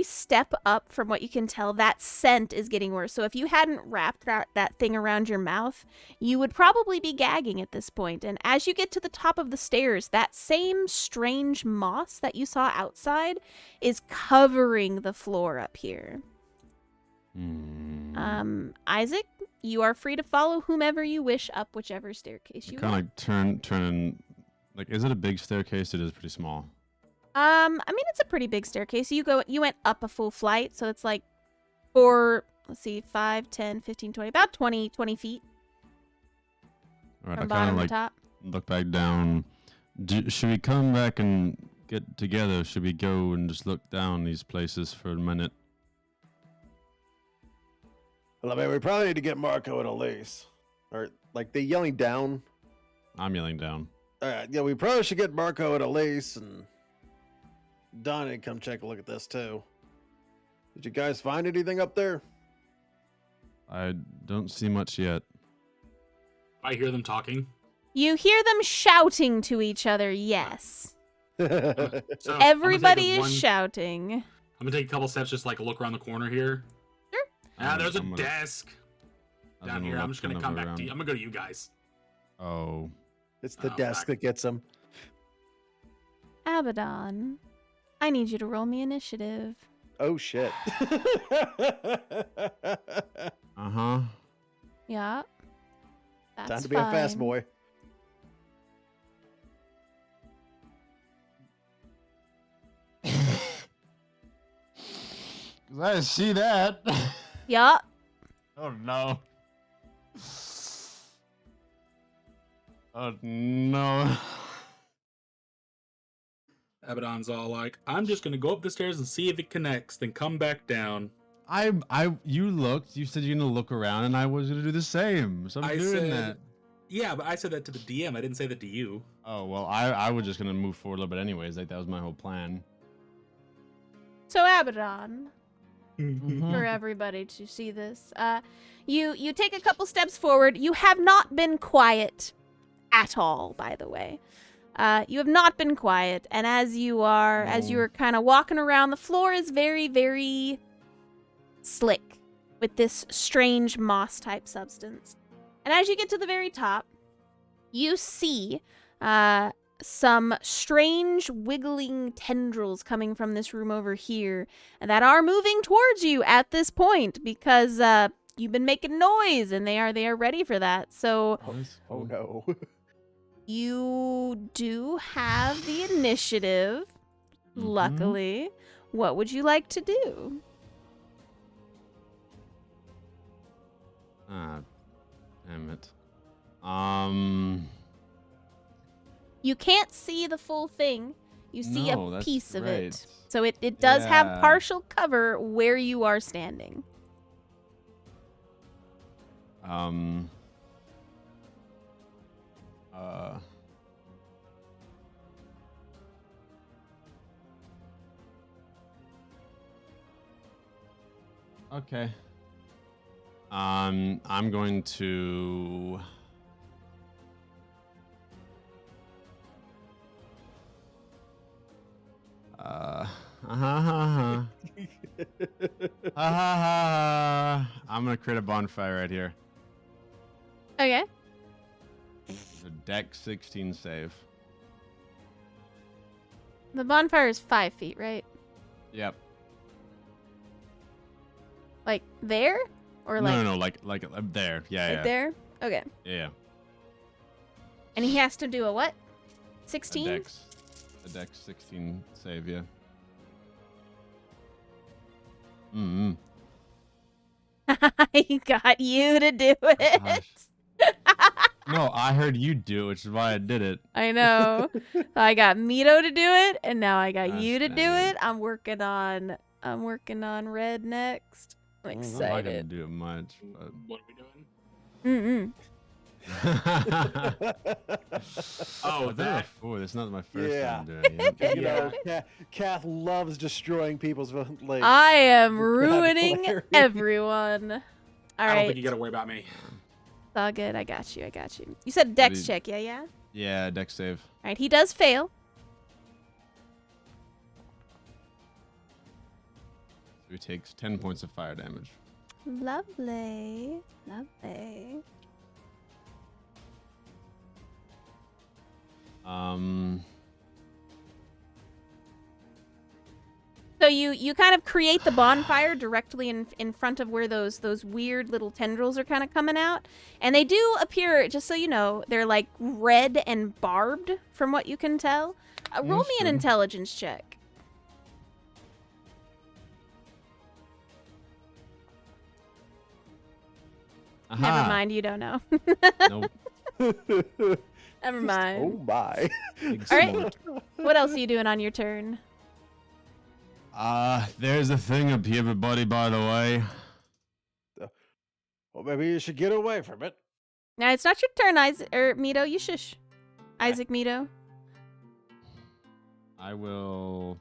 step up from what you can tell, that scent is getting worse. So if you hadn't wrapped that thing around your mouth, you would probably be gagging at this point. And as you get to the top of the stairs, that same strange moss that you saw outside is covering the floor up here. Isaac, you are free to follow whomever you wish up whichever staircase you want. Kind of turn. Like, is it a big staircase? It is pretty small. I mean, it's a pretty big staircase. You went up a full flight, so it's like 5, 10, 15, 20, about 20 feet. All right, from I bottom kind to of top. look back down. Should we come back and get together? Should we go and just look down these places for a minute? Well, I mean, we probably need to get Marco and Elise. Or, like, they yelling down. I'm yelling down. Yeah, we probably should get Marco and Elise and Donnie come check a look at this too. Did you guys find anything up there? I don't see much yet. I hear them talking. You hear them shouting to each other, yes. So Everybody is shouting. I'm gonna take a couple steps, just like look around the corner here. Sure. There's a desk down here. I'm just gonna come back to you. I'm gonna go to you guys. Oh. It's the desk that gets them. Abaddon, I need you to roll me initiative. Oh, shit. Uh-huh. Yeah. That's Time to be a fast fine. boy. I see that. Yeah. Oh, no. Oh, no. Abaddon's all like, I'm just gonna go up the stairs and see if it connects, then come back down. You looked, you said you're gonna look around, and I was gonna do the same. So I'm doing that. Yeah, but I said that to the DM. I didn't say that to you. Oh, well, I was just gonna move forward a little bit anyways. Like, that was my whole plan. So Abaddon, Mm-hmm. for everybody to see this, you take a couple steps forward. You have not been quiet at all, by the way. You have not been quiet, and as you are kind of walking around, the floor is very, very slick with this strange moss-type substance. And as you get to the very top, you see some strange wiggling tendrils coming from this room over here that are moving towards you at this point because you've been making noise, and they are ready for that. So, Oh no. you do have the initiative, luckily. What would you like to do? Ah, damn it. You can't see the full thing. You see No, a that's piece of right. it. So it does have Yeah. partial cover where you are standing. Okay. I'm going to. I'm gonna create a bonfire right here. Okay. It's a deck 16 save. The bonfire is 5 feet, right? Yep. Like there? Or no, like up there. Yeah, right yeah. there? Okay. Yeah. And he has to do a what? A 16? dex 16 save, yeah. Mm-hmm. I got you to do it. Gosh. No, I heard you do it, which is why I did it. I know. I got Mito to do it, and now I got Gosh you to do dang it. I'm working on red next. I'm I'm not excited. gonna do it much, but What are we doing? oh, that. that before. That's not my first Yeah. time doing it. You know, Kath loves destroying people's like. I am ruining vocabulary. everyone. All I don't right. think you gotta worry about me. It's all good. I got you. You said dex Buddy. check, yeah? Yeah, dex save. All right, he does fail. So he takes 10 points of fire damage. Lovely. So you kind of create the bonfire directly in front of where those weird little tendrils are kind of coming out, and they do appear, just so you know, they're like red and barbed from what you can tell. Roll me an good. intelligence check. Aha. Never mind, you don't know. Nope. Never mind. Oh my. Big All right. smoke. What else are you doing on your turn? There's a thing up here, everybody, by the way. Well, maybe you should get away from it. Now it's not your turn, Isaac or Mito. You shush, Isaac Mito. I will.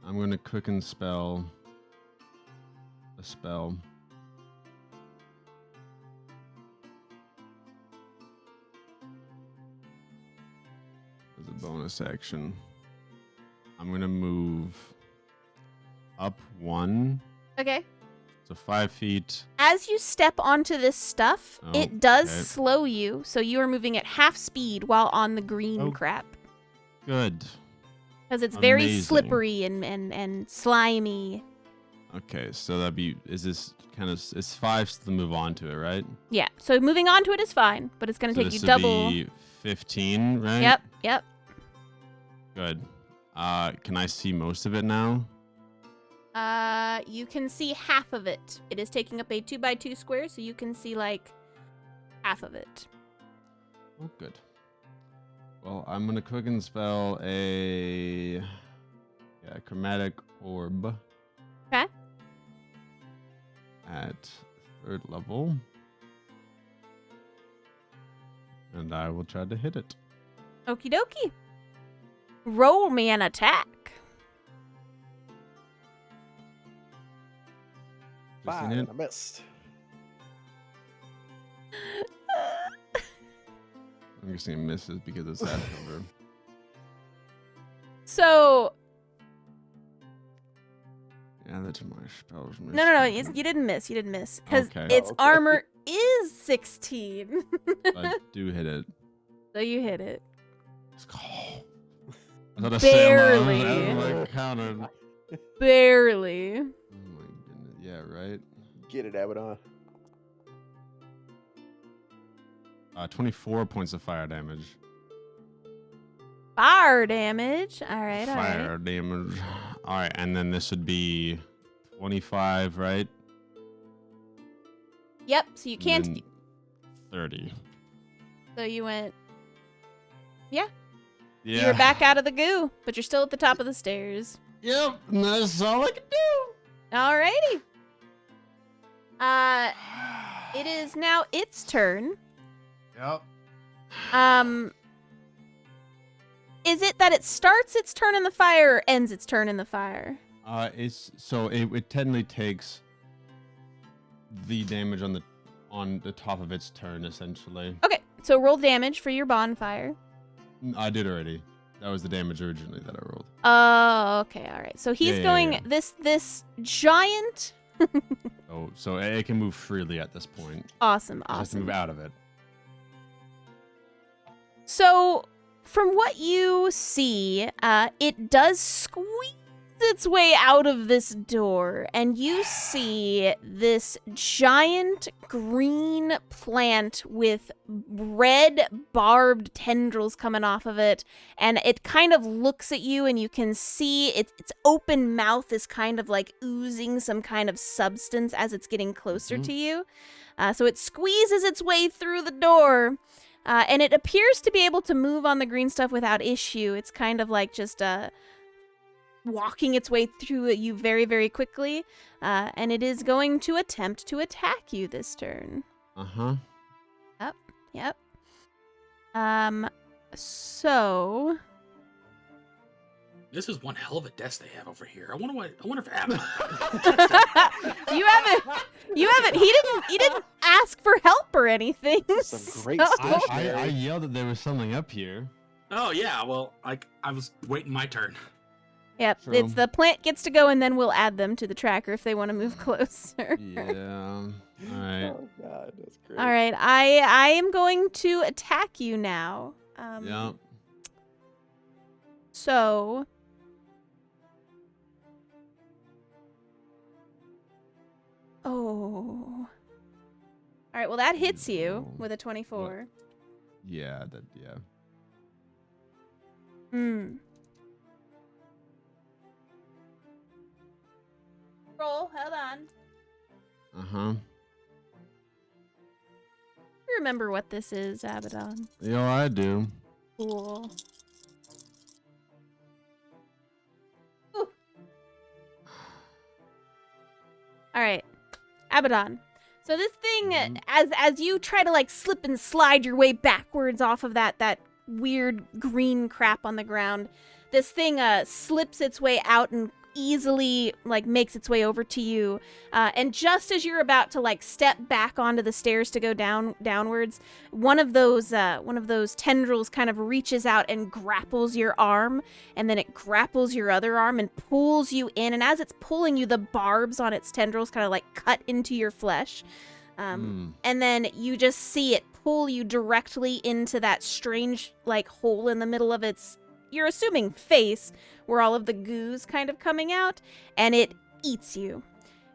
I'm gonna cook and spell a spell. As a bonus action. I'm gonna move up 1. Okay. So 5 feet. As you step onto this stuff, Oh, it does okay. slow you, so you are moving at half speed while on the green Oh. crap. Good. Because it's very Amazing. slippery and slimy. Okay, so that'd be, is this kind of, it's 5 to move on to it, right? Yeah, so moving on to it is fine, but it's going to So take you this would double. be 15, right? Yep. Good. Can I see most of it now? You can see half of it. It is taking up a 2x2 square, so you can see like half of it. Oh, good. Well, I'm gonna cook and spell a chromatic orb. Okay. At 3rd level. And I will try to hit it. Okie dokie. Roll me an attack. 5, hit. and I missed. I'm guessing it misses because it's that number. So Yeah, that's my spells. no, you didn't miss. You didn't miss because Okay. its Oh, okay. armor is 16. I do hit it. So you hit it. I thought I Barely. I counted. Barely. Oh my goodness. Yeah, right. Get it, Abaddon. 24 points of fire damage. Fire damage. All right. Fire damage. All right, and then this would be 25, right? Yep. So you And can't. then 30. So you went. Yeah. You were back out of the goo, but you're still at the top of the stairs. Yep, and that's all I can do. Alrighty. It is now its turn. Yep. Is it that it starts its turn in the fire or ends its turn in the fire? It's so it technically takes the damage on the top of its turn essentially. Okay, so roll damage for your bonfire. I did already. That was the damage originally that I rolled. Oh, okay, all right. So he's Yeah, going yeah. this giant. So it can move freely at this point. Awesome, It has to awesome. move out of it. So, from what you see, it does squeeze its way out of this door, and you see this giant green plant with red barbed tendrils coming off of it, and it kind of looks at you, and you can see its open mouth is kind of like oozing some kind of substance as it's getting closer to you. So it squeezes its way through the door. And it appears to be able to move on the green stuff without issue. It's kind of like just walking its way through you very, very quickly. And it is going to attempt to attack you this turn. Uh-huh. Yep. So... This is one hell of a desk they have over here. I wonder if Adam. You haven't. He didn't ask for help or anything. Some great so- stuff. I yelled that there was something up here. Oh yeah, well, I was waiting my turn. Yep, True. it's the plant gets to go, and then we'll add them to the tracker if they want to move closer. Yeah. All right. Oh god, that's great. All right, I am going to attack you now. Yeah. So. Oh. All right, well that hits you with a 24. Yeah. Yeah. Hmm. Roll, hold on. Uh-huh. You remember what this is, Abaddon. Yeah, I do. Cool. Ooh. All right, Abaddon. So this thing, as you try to like slip and slide your way backwards off of that weird green crap on the ground, this thing slips its way out and easily like makes its way over to you. And just as you're about to like step back onto the stairs to go downwards, one of those tendrils kind of reaches out and grapples your arm, and then it grapples your other arm and pulls you in. And as it's pulling you, the barbs on its tendrils kind of like cut into your flesh. And then you just see it pull you directly into that strange like hole in the middle of its, you're assuming, face, where all of the goo's kind of coming out, and it eats you.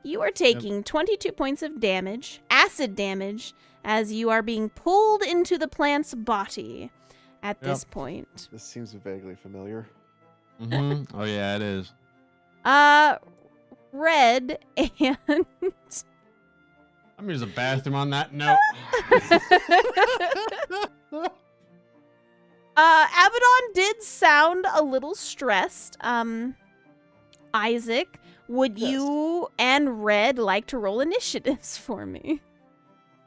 You are taking 22 points of damage, acid damage, as you are being pulled into the plant's body at this point. This seems vaguely familiar. Mm-hmm. Oh yeah, it is. Red and I'm using the bathroom on that note. Abaddon did sound a little stressed. Isaac, would you and Red like to roll initiatives for me?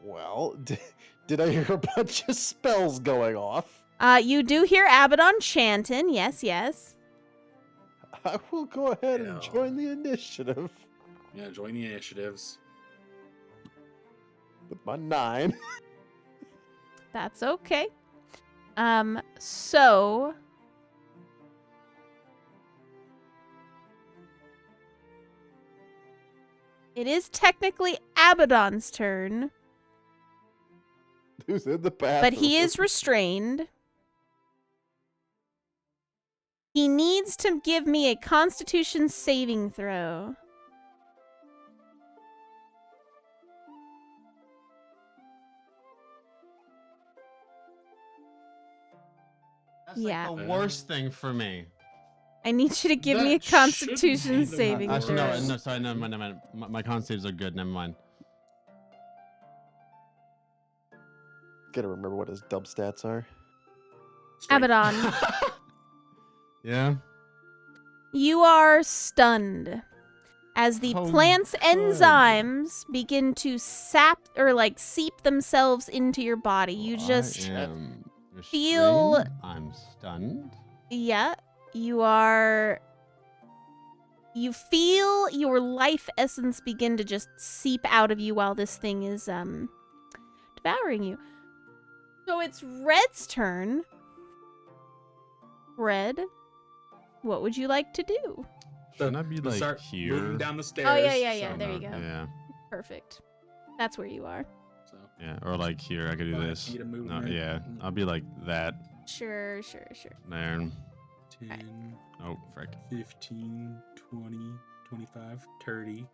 Well, did I hear a bunch of spells going off? You do hear Abaddon chanting. Yes, yes. I will go ahead and Yeah. join the initiative Yeah, join the initiatives. with my 9. That's okay. So it is technically Abaddon's turn, Who's in the bathroom? but he is restrained. He needs to give me a Constitution saving throw. That's Yeah. like the worst thing for me. I need you to give me a That shouldn't Constitution be the saving worst. throw. Actually, no, sorry, never mind. My con saves are good. Never mind. Gotta remember what his dub stats are. Strength. Abaddon, Yeah. you are stunned as the Oh, plant's good. enzymes begin to sap or like seep themselves into your body. You just I am feel- restrained. I'm stunned. Yeah, you feel your life essence begin to just seep out of you while this thing is devouring you. So it's Red's turn. Red, what would you like to do? Shouldn't I be We like start here? moving down the stairs. Oh, yeah, So there you not- go. Yeah. Perfect. That's where you are. So Yeah. Or like here, I could do 5 this. feet of No, movement. yeah. I'll be like that. Sure. There. 10, Oh, frick. 15, 20, 25, 30.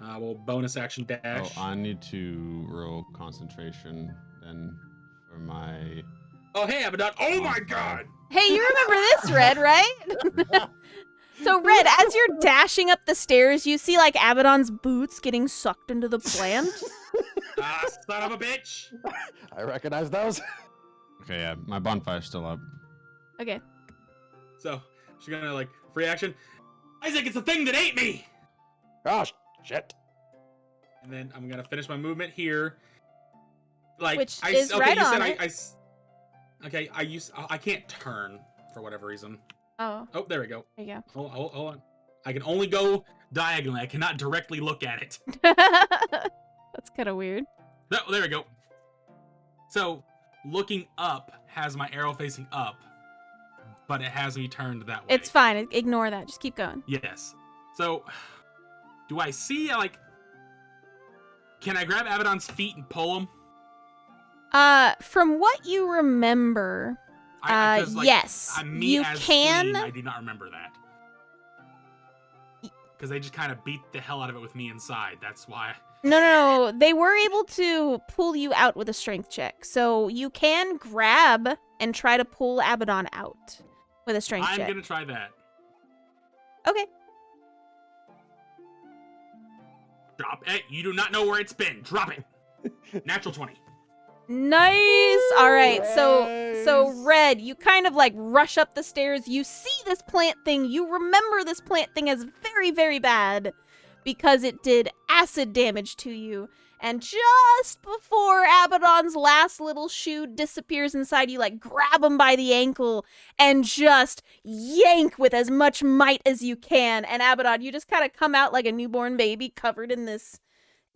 Well, bonus action Oh, dash. I need to roll concentration then for my. Oh, hey, Abaddon. Oh, my Bonfire. God. Hey, you remember this, Red, right? So, Red, as you're dashing up the stairs, you see, like, Abaddon's boots getting sucked into the plant. Son of a bitch. I recognize those. Okay, yeah, my bonfire's still up. Okay. So, she's gonna, like, free action. Isaac, it's the thing that ate me. Gosh, shit. And then I'm gonna finish my movement here. Like, Which is right on it. Okay, I can't turn for whatever reason. Oh, Oh, there we go. there you Hold on. I can only go diagonally. I cannot directly look at it. go. That's kind of weird. No, there we go. So, looking up has my arrow facing up, but it has me turned that way. It's fine. Ignore that. Just keep going. Yes. So, do I see, like, can I grab Abaddon's feet and pull him? From what you remember, 'Cause, like, yes, me you as can. Queen, I do not remember that. Because they just kind of beat the hell out of it with me inside. That's why. No. They were able to pull you out with a strength check. So you can grab and try to pull Abaddon out with a strength I'm check. going to try that. Okay. Drop it. You do not know where it's been. Drop it. Natural 20. Nice. All right. So Nice. Red, you kind of like rush up the stairs. You see this plant thing. You remember this plant thing as very, very bad because it did acid damage to you. And just before Abaddon's last little shoe disappears inside, you like grab him by the ankle and just yank with as much might as you can. And Abaddon, you just kind of come out like a newborn baby covered in this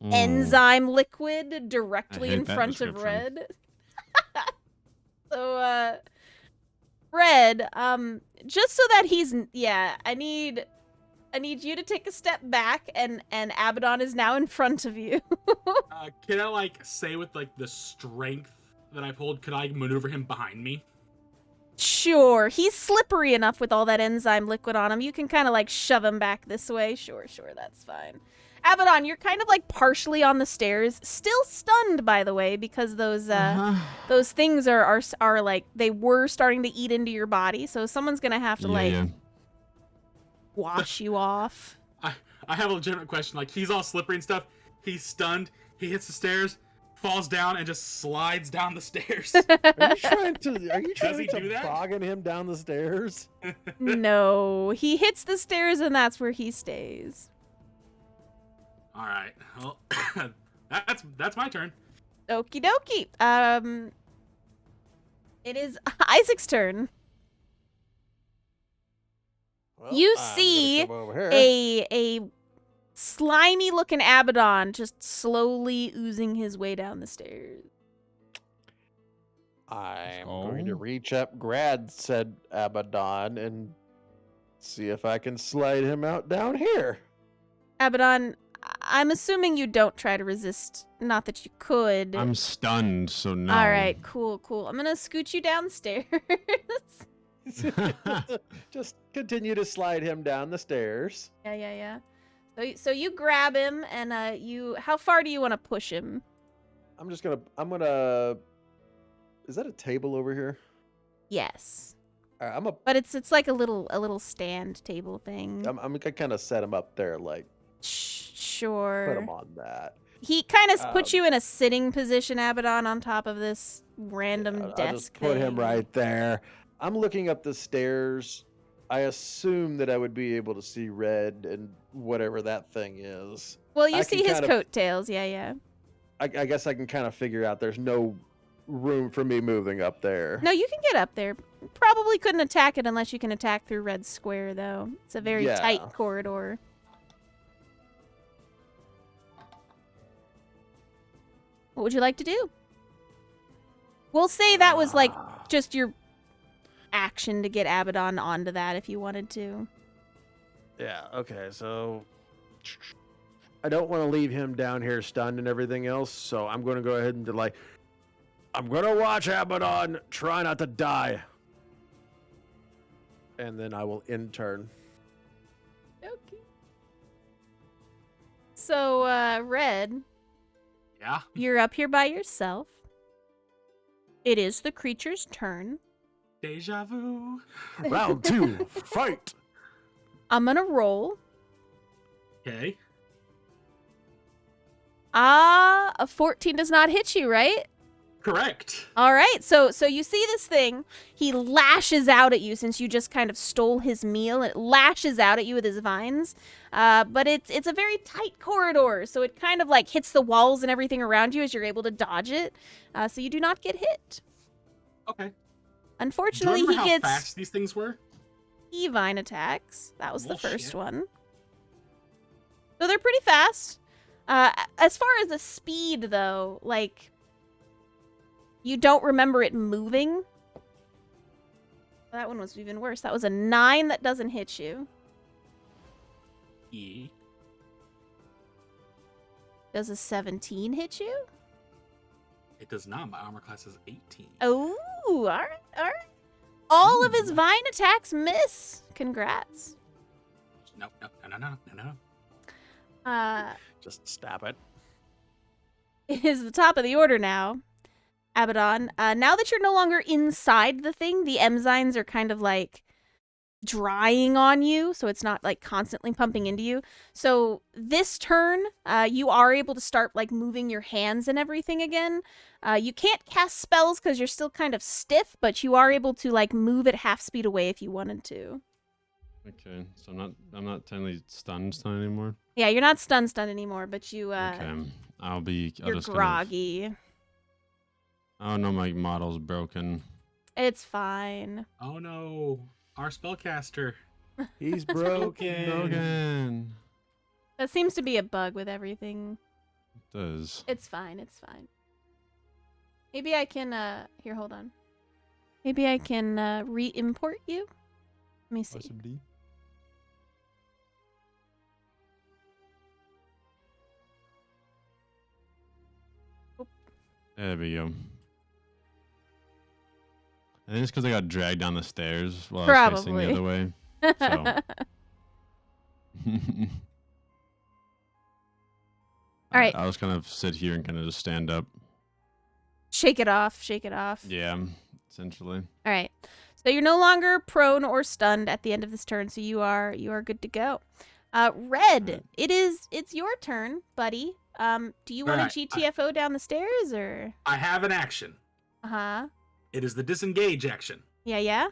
enzyme liquid directly hate in that front of description. Red. So, Red, just so that he's, I need you to take a step back, and Abaddon is now in front of you. Can I, like, say with, like, the strength that I pulled, could I maneuver him behind me? Sure, he's slippery enough with all that enzyme liquid on him. You can kind of like shove him back this way. Sure, that's fine. Abaddon, you're kind of like partially on the stairs, still stunned, by the way, because those things are like they were starting to eat into your body. So someone's gonna have to wash you off. I have a legitimate question. Like, he's all slippery and stuff. He's stunned. He hits the stairs, falls down, and just slides down the stairs. Are you trying to he do that? bogging him down the stairs? No, he hits the stairs, and that's where he stays. All right. Well, that's my turn. Okie dokie. It is Isaac's turn. Well, You I'm gonna see come over here. a slimy looking Abaddon just slowly oozing his way down the stairs. I'm Oh. going to reach up, grab said Abaddon, and see if I can slide him out down here. Abaddon, I'm assuming you don't try to resist. Not that you could. I'm stunned, so no. All right, cool. I'm gonna scoot you downstairs. Just continue to slide him down the stairs. Yeah. So you grab him, and how far do you want to push him? I'm gonna. Is that a table over here? Yes, I'm but it's like a little stand table thing. gonna kind of set him up there, like Sure. put him on that. He kind of puts you in a sitting position, Abaddon, on top of this random I'll desk just put him thing. right there. I'm looking up the stairs. I assume that I would be able to see Red and whatever that thing is. Well, you I see can his kind of- coattails. Yeah. I guess I can kind of figure out there's no room for me moving up there. No, you can get up there. Probably couldn't attack it unless you can attack through Red's square, though. It's a very Yeah. tight corridor. What would you like to do? We'll say that was like just your action to get Abaddon onto that if you wanted to. Yeah, okay, so I don't want to leave him down here stunned and everything else, so I'm going to go ahead and I'm gonna watch Abaddon try not to die. And then I will in turn. Okay. So, Red, Yeah. you're up here by yourself. It is the creature's turn. Deja vu. Round 2, fight! I'm gonna roll. Okay. A 14 does not hit you, right? Correct. All right, so you see this thing. He lashes out at you since you just kind of stole his meal. It lashes out at you with his vines, but it's a very tight corridor, so it kind of like hits the walls and everything around you as you're able to dodge it. So you do not get hit. Okay. Do you Unfortunately, remember he how gets fast these things were? E-vine attacks. That was the Bullshit. first one. So they're pretty fast. As far as the speed, though, like, you don't remember it moving. That one was even worse. That was a 9 that doesn't hit you. Yeah. Does a 17 hit you? It does not. My armor class is 18. Oh, all right, all right. All of his vine attacks miss. Congrats. No. Just stab it. It is the top of the order now. Abaddon, now that you're no longer inside the thing, the enzymes are kind of like drying on you, so it's not like constantly pumping into you. So this turn, you are able to start like moving your hands and everything again. You can't cast spells because you're still kind of stiff, but you are able to like move at half speed away if you wanted to. Okay, so I'm not technically stunned anymore. Yeah, you're not stunned anymore, but you Okay, I'll you're just groggy. Oh no, my model's broken. It's fine. Oh no. Our spellcaster. He's broken. Broken. That seems to be a bug with everything. It does. It's fine. It's fine. Maybe I can, here, hold on. Maybe I can, re-import you? Let me see. Possibly. There we go. I think it's because I got dragged down the stairs while I was facing the other way. All right. I'll just kind of sit here and kind of just stand up. Shake it off. Shake it off. Yeah, essentially. All right. So you're no longer prone or stunned at the end of this turn, so you are good to go. Red, it's your turn, buddy. Do you want to GTFO down the stairs or? I have an action. Uh-huh. It is the disengage action. Yeah.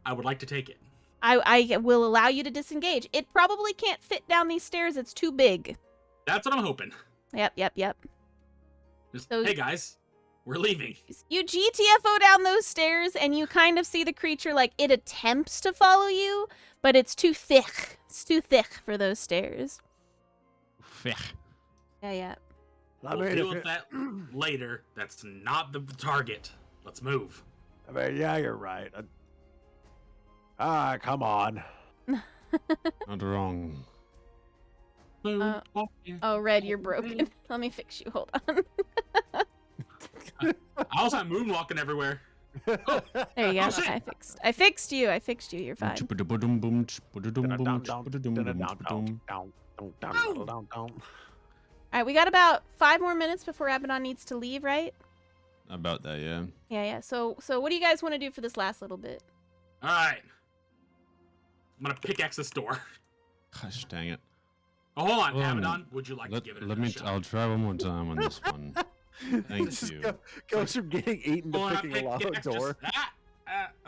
I would like to take it. I will allow you to disengage. It probably can't fit down these stairs. It's too big. That's what I'm hoping. Yep. Just, So- hey guys, we're leaving. You GTFO down those stairs, and you kind of see the creature, like, it attempts to follow you, but it's too thick. It's too thick for those stairs. Yeah. We'll deal with that later. That's not the target. Let's move. I mean, yeah, you're right. Come on. Not wrong. Oh, Red, you're broken. Let me fix you. Hold on. I also have moonwalking everywhere. There you go. Oh, shit. I fixed you. You're fine. All right, we got about 5 more minutes before Abaddon needs to leave, right? About that, yeah. Yeah. So what do you guys want to do for this last little bit? All right. I'm gonna pickaxe this door. Gosh dang it. Oh, hold on, Hold on. Abaddon. Would you like to give it Let a me. shot? I'll try one more time on this one. Thank This you. goes from getting eaten to Hold on, picking a lock pickaxe door.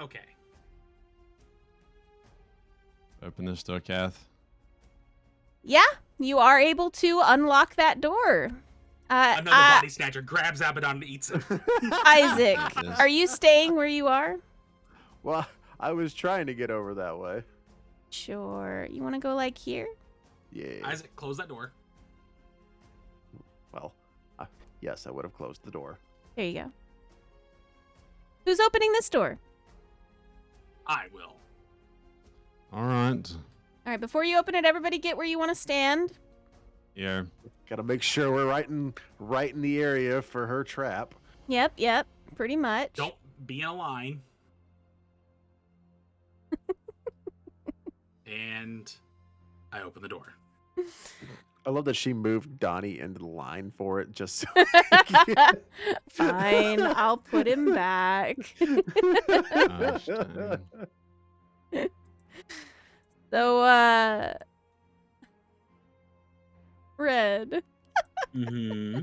Okay. Open this door, Kath. Yeah, you are able to unlock that door. Another body snatcher grabs Abaddon and eats him. Isaac, Yes. are you staying where you are? Well, I was trying to get over that way. Sure. You want to go like here? Yeah. Isaac, close that door. Well, yes, I would have closed the door. There you go. Who's opening this door? I will. All right. All right, before you open it, everybody get where you want to stand. Yeah. Got to make sure we're right in the area for her trap. Yep. pretty much. Don't be in a line. And I open the door. I love that she moved Donnie into the line for it just so. Fine, I'll put him back. Gosh, dang. So, Red. Mm-hmm.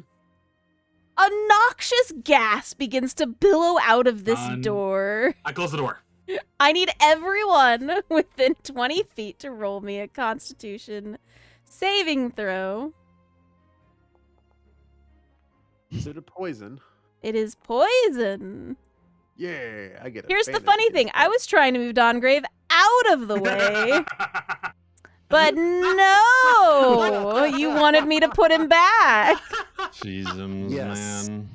A noxious gas begins to billow out of this door. I close the door. I need everyone within 20 feet to roll me a Constitution saving throw. Is it a poison? It is poison. Yeah, I get it. Here's the funny thing. I was trying to move Dongrave out of the way, but no! You wanted me to put him back. Jeezums, Yes. man.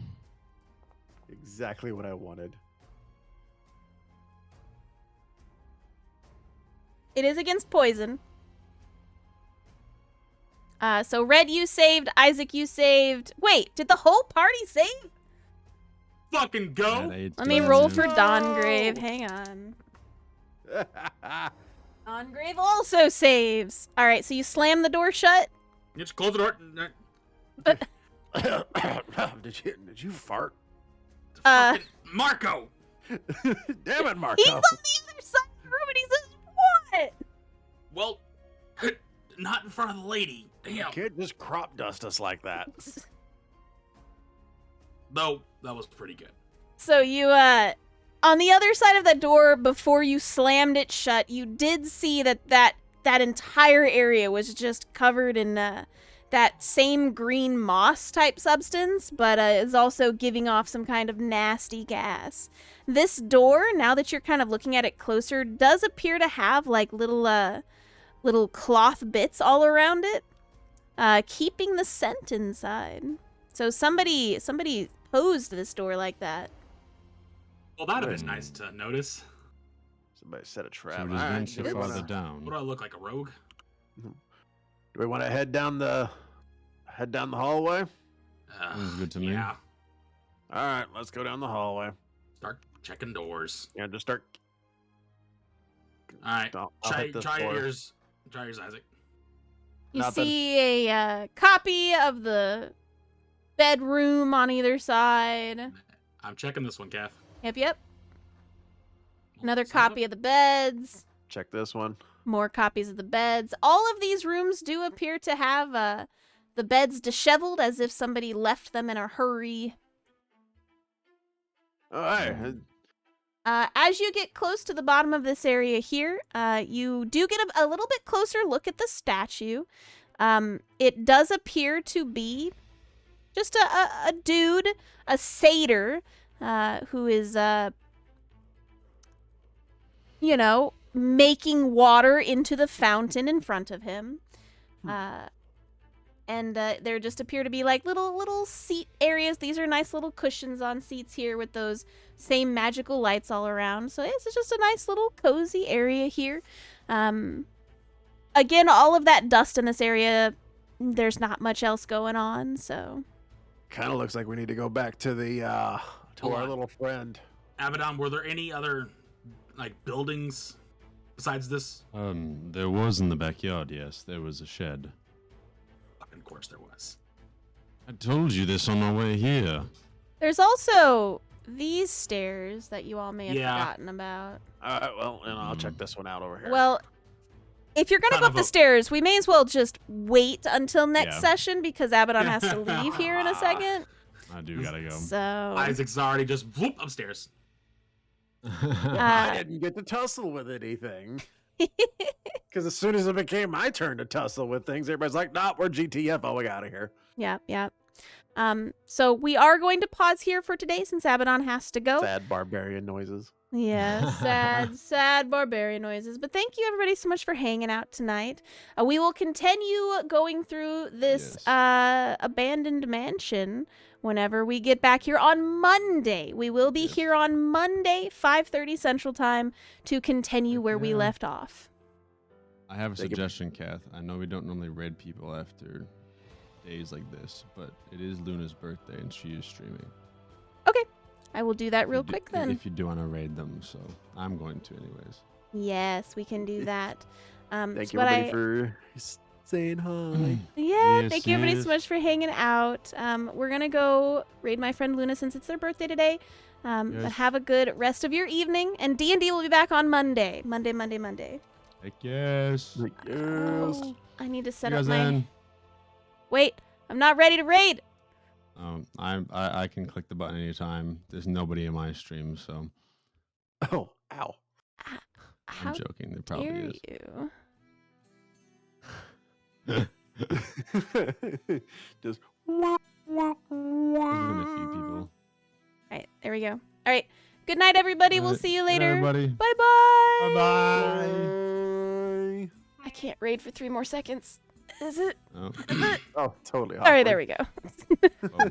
Exactly what I wanted. It is against poison. So Red, you saved. Isaac, you saved. Wait, did the whole party save? Fucking go. Let me roll for No. Dongrave. Hang on. Dongrave also saves. All right, so you slam the door shut. You just close the door. Did you fart? Uh, Fucking Marco. Damn it, Marco. He's on the other side of the room and he says, what? Well, not in front of the lady. You Damn. can't just crop dust us like that. Though, that was pretty good. So you, on the other side of that door, before you slammed it shut, you did see that entire area was just covered in that same green moss type substance, but is also giving off some kind of nasty gas. This door, now that you're kind of looking at it closer, does appear to have like little cloth bits all around it, keeping the scent inside. So somebody posed this door like that. Well, that'd have been nice to notice. Somebody set a So trap. just All right, venture do we farther wanna- down. What do I look like, a rogue? Do we want to head down the hallway? Sounds good to me. Yeah. All right, let's go down the hallway. Start checking doors. Yeah, just start. All right. I'll Try hit this your door. ears. Try yours, Isaac. You Nothing. see a copy of the bedroom on either side. I'm checking this one, Kath. Yep. Another Son of a- copy of the beds. Check this one. More copies of the beds. All of these rooms do appear to have the beds disheveled as if somebody left them in a hurry. All right. As you get close to the bottom of this area here, you do get a little bit closer look at the statue. It does appear to be just a dude, a satyr, who is, making water into the fountain in front of him. And there just appear to be like little seat areas. These are nice little cushions on seats here with those same magical lights all around. So it's just a nice little cozy area here. Again, all of that dust in this area, there's not much else going on, so. Kind of looks like we need to go back to the to Hold our on. little friend. Abaddon, were there any other, like, buildings besides this? There was in the backyard, yes. There was a shed. Fucking course there was. I told you this on my way here. There's also these stairs that you all may have Yeah. forgotten about. All right, well, and I'll check this one out over here. Well, if you're going to Kind go of up the a- stairs, we may as well just wait until next Yeah. session because Abaddon has to leave here in a second. I do gotta go. So, Isaac's already just whoop upstairs. I didn't get to tussle with anything. Because as soon as it became my turn to tussle with things, everybody's like, nah, we're GTFO, we out of here. yeah. So we are going to pause here for today since Abaddon has to go. Sad barbarian noises. Yeah, sad barbarian noises. But thank you everybody so much for hanging out tonight. We will continue going through this abandoned mansion whenever we get back here on Monday. We will be here on Monday, 5:30 Central Time, to continue where we Yeah. left off. I have a They can- suggestion, Kath. I know we don't normally raid people after days like this, but it is Luna's birthday and she is streaming. I will do that If you real do- quick then. If you do want to raid them, so I'm going to anyways. Yes, we can do that. Thank so you, what everybody, for saying hi. Yeah, Yes, thank you everybody so yes. much for hanging out. We're gonna go raid my friend Luna since it's their birthday today. But Yes. have a good rest of your evening. And D&D will be back on Monday. Monday. Heck yes. Like, yes. Oh, I need to See set you up guys my. then. Wait, I'm not ready to raid. I can click the button anytime. There's nobody in my stream, so Oh, ow. How I'm joking. There probably dare is. you? Just There's been a few people. All right, there we go. All right, good night, everybody. We'll Alright, see you good night, later. everybody. Bye bye. Bye bye. bye. I can't raid for 3 more seconds. Is it? Oh. Oh, totally. Sorry, awkward. there we go. Oh.